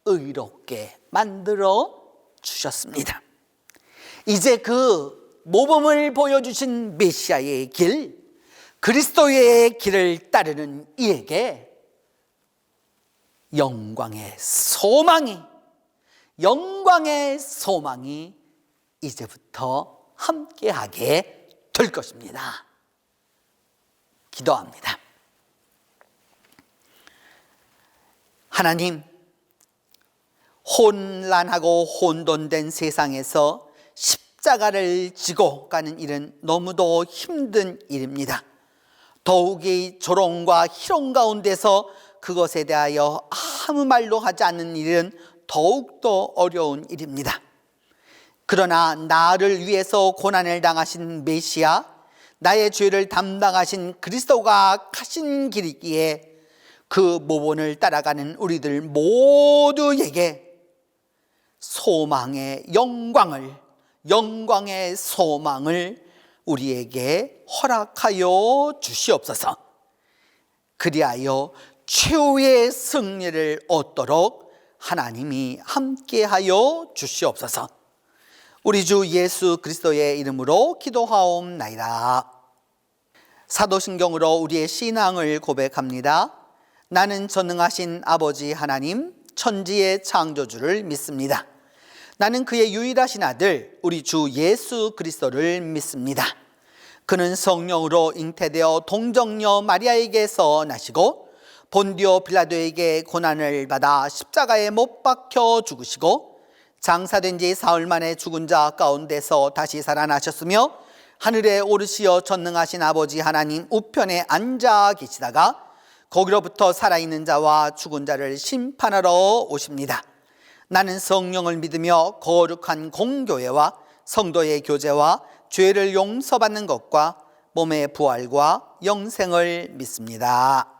의롭게 만들어 주셨습니다. 이제 그 모범을 보여주신 메시아의 길, 그리스도의 길을 따르는 이에게 영광의 소망이 이제부터 함께하게 될 것입니다. 기도합니다. 하나님, 혼란하고 혼돈된 세상에서 십자가를 지고 가는 일은 너무도 힘든 일입니다. 더욱이 조롱과 희롱 가운데서 그것에 대하여 아무 말도 하지 않는 일은 더욱더 어려운 일입니다. 그러나 나를 위해서 고난을 당하신 메시아, 나의 죄를 담당하신 그리스도가 가신 길이기에 그 모본을 따라가는 우리들 모두에게 소망의 영광의 소망을 우리에게 허락하여 주시옵소서. 그리하여 최후의 승리를 얻도록 하나님이 함께하여 주시옵소서. 우리 주 예수 그리스도의 이름으로 기도하옵나이다. 사도신경으로 우리의 신앙을 고백합니다. 나는 전능하신 아버지 하나님, 천지의 창조주를 믿습니다. 나는 그의 유일하신 아들 우리 주 예수 그리스도를 믿습니다. 그는 성령으로 잉태되어 동정녀 마리아에게서 나시고 본디오 빌라도에게 고난을 받아 십자가에 못 박혀 죽으시고 장사된 지 사흘 만에 죽은 자 가운데서 다시 살아나셨으며 하늘에 오르시어 전능하신 아버지 하나님 우편에 앉아 계시다가 거기로부터 살아있는 자와 죽은 자를 심판하러 오십니다. 나는 성령을 믿으며 거룩한 공교회와 성도의 교제와 죄를 용서받는 것과 몸의 부활과 영생을 믿습니다.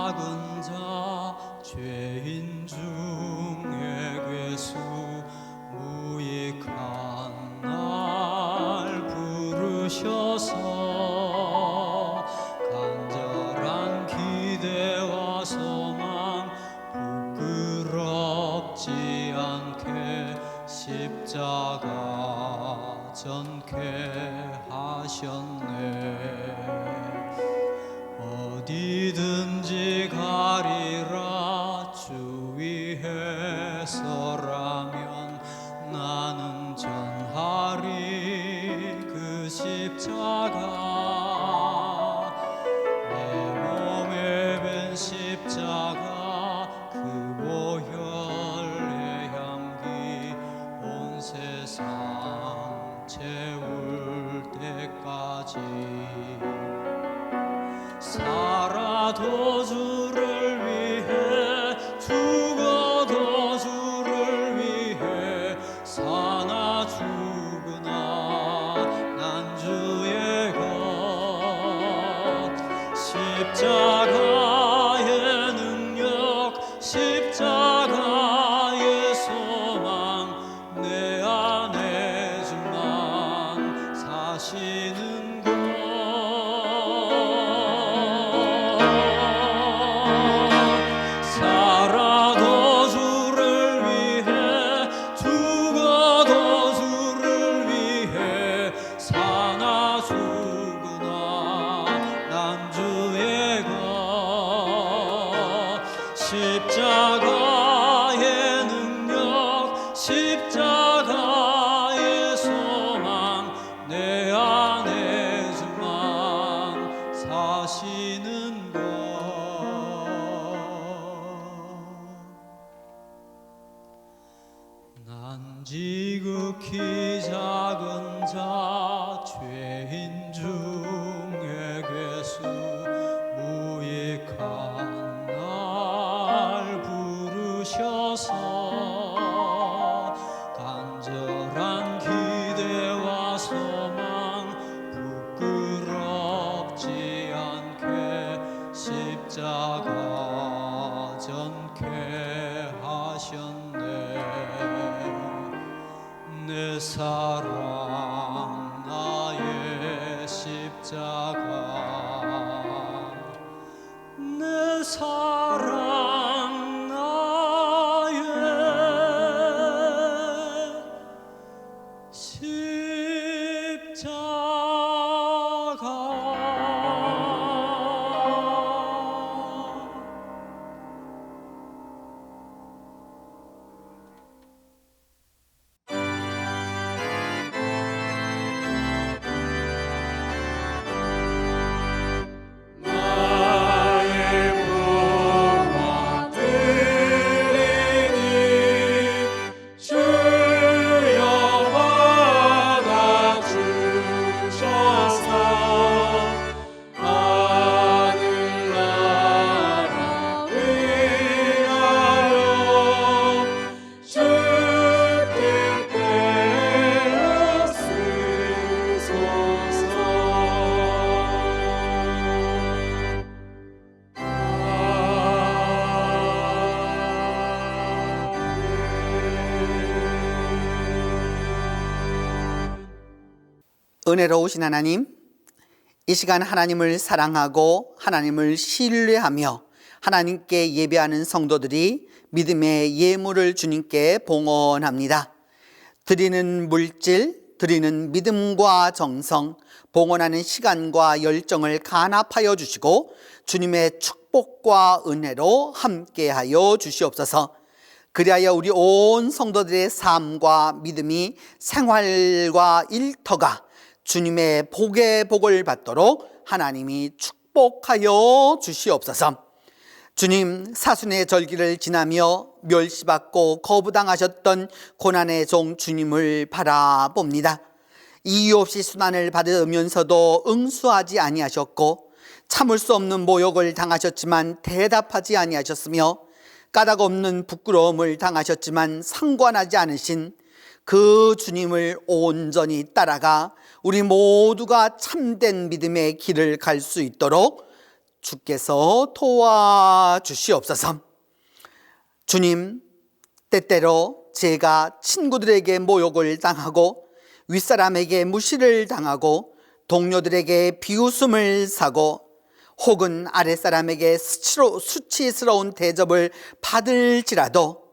작은 자 죄인 중에 괴수 무익한 날 부르셔서 간절한 기대와 소망 부끄럽지 않게 십자가 전케 하셨네. 어디든지 가리라 주 위에 서라면 나는 전하리 그 십자가. 내 몸에 벤 십자가 그 보혈의 향기 온 세상 채울 때까지 살아도 주를 위해 죽어도 주를 위해 사나 죽으나 난 주의 것. 십자가의 능력 십자가의 소망 내 안에 주만 사시는 것. 살아도 주를 위해 죽어도 주를 위해 사나 죽으나 난 주의 것. 십자가의 능력 십자가의 소망 내 안에 주만 사시는 것. 난 지극히 작은 자 죄인 중에 괴수 무익한 날 부르셔서 간절한 기대와 소망 부끄럽지 않게 십자가 전케 하셨네. 내 사랑 나의 십자가 내 사랑 나의 십자가. 나의 몸과 드리니 주여 받아주셔서 하늘나라 위하여 주께 때려 쓰소서. 은혜로우신 하나님, 이 시간 하나님을 사랑하고 하나님을 신뢰하며 하나님께 예배하는 성도들이 믿음의 예물을 주님께 봉헌합니다. 드리는 물질, 드리는 믿음과 정성, 봉헌하는 시간과 열정을 간합하여 주시고 주님의 축복과 은혜로 함께하여 주시옵소서. 그리하여 우리 온 성도들의 삶과 믿음이 생활과 일터가 주님의 복의 복을 받도록 하나님이 축복하여 주시옵소서. 주님, 사순의 절기를 지나며 멸시받고 거부당하셨던 고난의 종 주님을 바라봅니다. 이유 없이 순환을 받으면서도 응수하지 아니하셨고 참을 수 없는 모욕을 당하셨지만 대답하지 아니하셨으며 까닭 없는 부끄러움을 당하셨지만 상관하지 않으신 그 주님을 온전히 따라가 우리 모두가 참된 믿음의 길을 갈 수 있도록 주께서 도와주시옵소서. 주님, 때때로 제가 친구들에게 모욕을 당하고 윗사람에게 무시를 당하고 동료들에게 비웃음을 사고 혹은 아랫사람에게 수치스러운 대접을 받을지라도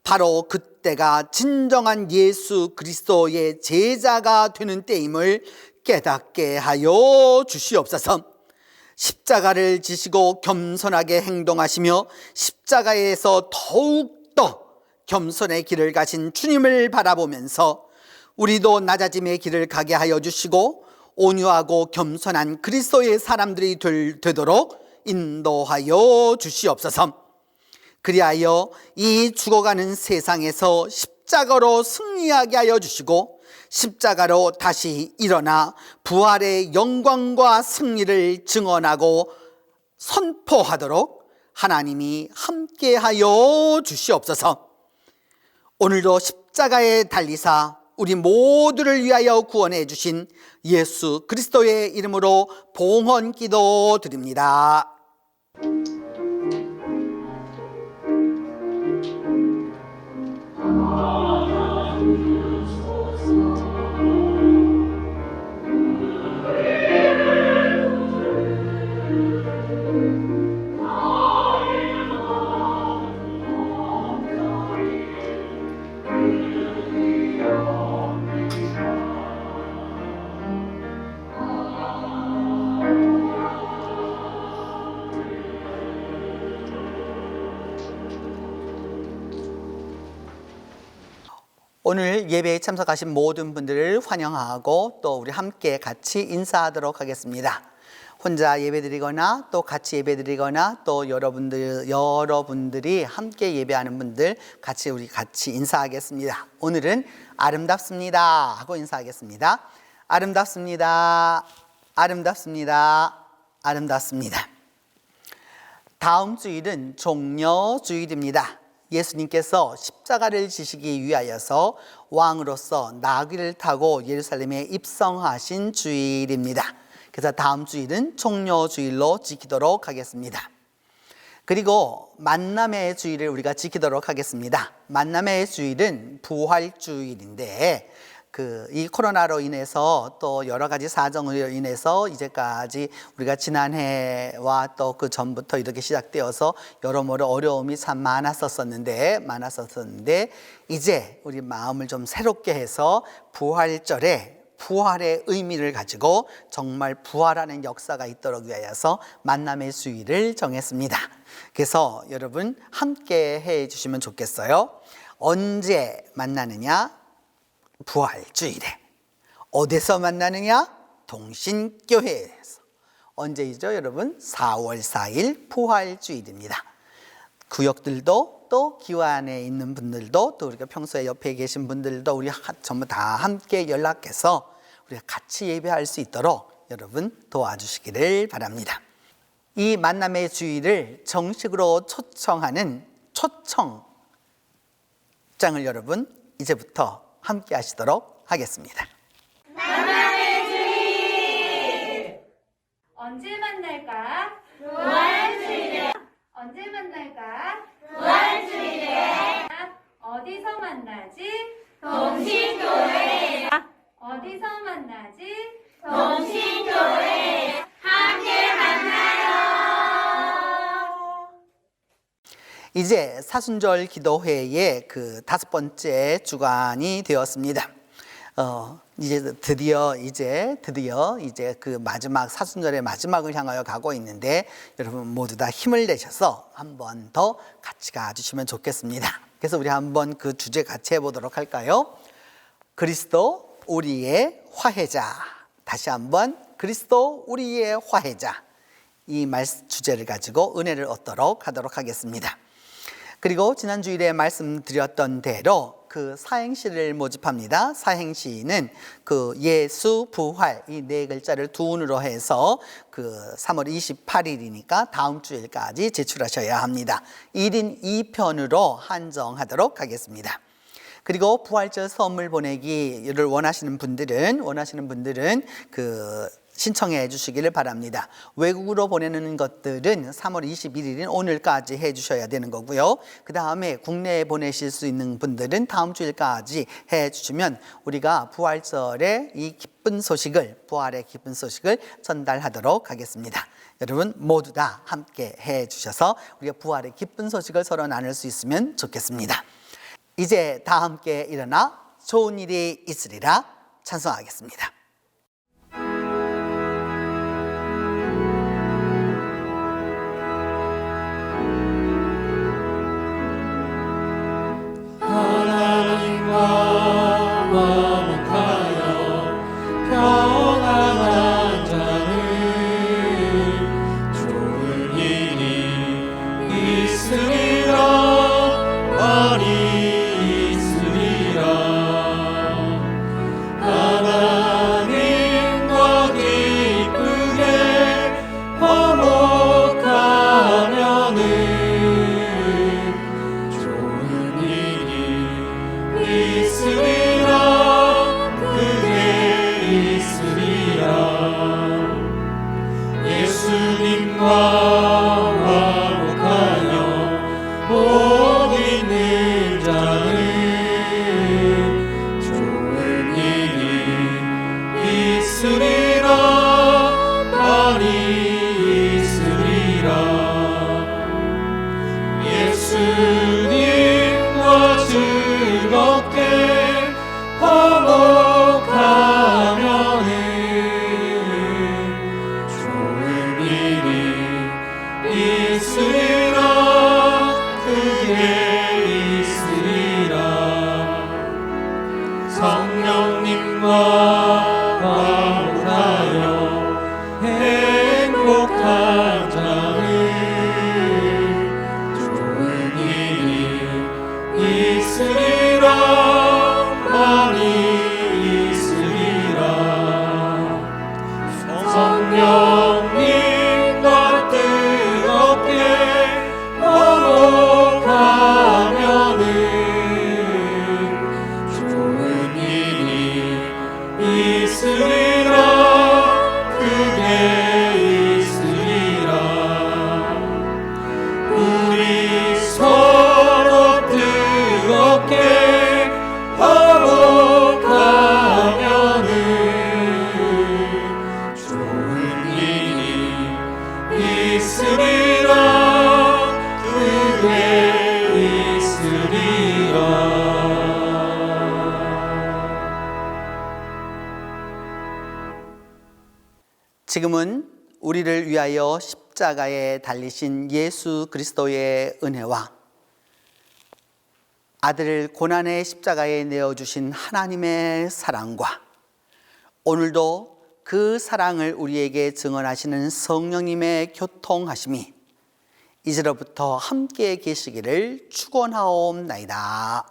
바로 그때가 진정한 예수 그리스도의 제자가 되는 때임을 깨닫게 하여 주시옵소서. 십자가를 지시고 겸손하게 행동하시며 십자가에서 더욱더 겸손의 길을 가신 주님을 바라보면서 우리도 낮아짐의 길을 가게 하여 주시고 온유하고 겸손한 그리스도의 사람들이 되도록 인도하여 주시옵소서. 그리하여 이 죽어가는 세상에서 십자가로 승리하게 하여 주시고 십자가로 다시 일어나 부활의 영광과 승리를 증언하고 선포하도록 하나님이 함께하여 주시옵소서. 오늘도 십자가에 달리사 우리 모두를 위하여 구원해 주신 예수 그리스도의 이름으로 봉헌 기도 드립니다. 오늘 예배에 참석하신 모든 분들을 환영하고 또 우리 함께 같이 인사하도록 하겠습니다. 혼자 예배드리거나 또 같이 예배드리거나 또 여러분들이 함께 예배하는 분들 우리 같이 인사하겠습니다. 오늘은 아름답습니다 하고 인사하겠습니다. 아름답습니다. 아름답습니다. 아름답습니다. 다음 주일은 종려주일입니다. 예수님께서 십자가를 지시기 위하여서 왕으로서 나귀를 타고 예루살렘에 입성하신 주일입니다. 그래서 다음 주일은 종려주일로 지키도록 하겠습니다. 그리고 만남의 주일을 우리가 지키도록 하겠습니다. 만남의 주일은 부활주일인데 이 코로나로 인해서 또 여러 가지 사정으로 인해서 이제까지 우리가 지난해와 또 그 전부터 이렇게 시작되어서 여러모로 어려움이 참 많았었는데 이제 우리 마음을 좀 새롭게 해서 부활절에 부활의 의미를 가지고 정말 부활하는 역사가 있도록 위하여서 만남의 주일을 정했습니다. 그래서 여러분 함께 해 주시면 좋겠어요. 언제 만나느냐? 부활주일에. 어디서 만나느냐? 동신교회에서. 언제이죠 여러분? 4월 4일 부활주일입니다. 구역들도 또 기완에 있는 분들도 또 우리가 평소에 옆에 계신 분들도 우리 전부 다 함께 연락해서 우리가 같이 예배할 수 있도록 여러분 도와주시기를 바랍니다. 이 만남의 주일을 정식으로 초청하는 초청장을 여러분 이제부터 함께 하시도록 하겠습니다. 만남의 주일 언제 만날까? 부활주일에 언제 만날까? 부활주일에 어디서 만나지? 동신교회 어디서 만나지? 동신교회 함께 만나요. 이제 사순절 기도회의 그 5번째 주간이 되었습니다. 이제 드디어 그 마지막 사순절의 마지막을 향하여 가고 있는데 여러분 모두 다 힘을 내셔서 한 번 더 같이 가주시면 좋겠습니다. 그래서 우리 한번 그 주제 같이 해보도록 할까요? 그리스도 우리의 화해자. 다시 한번 그리스도 우리의 화해자. 이 주제를 가지고 은혜를 얻도록 하도록 하겠습니다. 그리고 지난 주일에 말씀드렸던 대로 그 사행시를 모집합니다. 사행시는 그 예수 부활 이 네 글자를 두 운으로 해서 그 3월 28일이니까 다음 주일까지 제출하셔야 합니다. 1인 2편으로 한정하도록 하겠습니다. 그리고 부활절 선물 보내기를 원하시는 분들은 그 신청해 주시기를 바랍니다. 외국으로 보내는 것들은 3월 21일인 오늘까지 해 주셔야 되는 거고요. 그 다음에 국내에 보내실 수 있는 분들은 다음 주일까지 해 주시면 우리가 부활절에 이 기쁜 소식을, 부활의 기쁜 소식을 전달하도록 하겠습니다. 여러분 모두 다 함께 해 주셔서 우리가 부활의 기쁜 소식을 서로 나눌 수 있으면 좋겠습니다. 이제 다 함께 일어나 좋은 일이 있으리라 찬송하겠습니다. 하나님과 화목하여 평안한 자는 좋은 일이 있으리라 많이 있으리라 하나님과 기쁘게 화목하면은 있으리라 그게 있으리라 예수님과 화목하여 복 있는 자는 좋은 일이 있으리라 많이 있으리라 예수님과 즐겁게 화목하면은 좋은 일이 있으리라 그게 있으리라 성령님과 화목하여 행복한 자는 좋은 일이 있으리라 많이 있으리라 성령님과 뜨겁게 화목하면은 좋은 일이 있으리라 그게 있으리라 우리 서로 뜨겁게 화목하면은 좋은 일이 있으리라 그게 있으리라 지금은 우리를 위하여 십자가에 달리신 예수 그리스도의 은혜와 아들을 고난의 십자가에 내어주신 하나님의 사랑과 오늘도 그 사랑을 우리에게 증언하시는 성령님의 교통하심이 이제로부터 함께 계시기를 축원하옵나이다.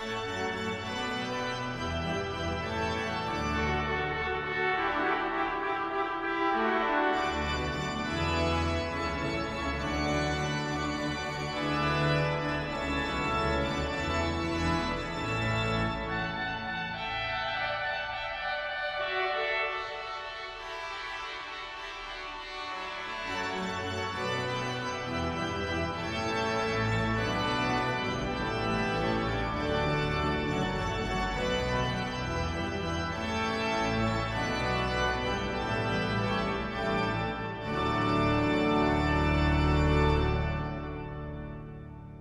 주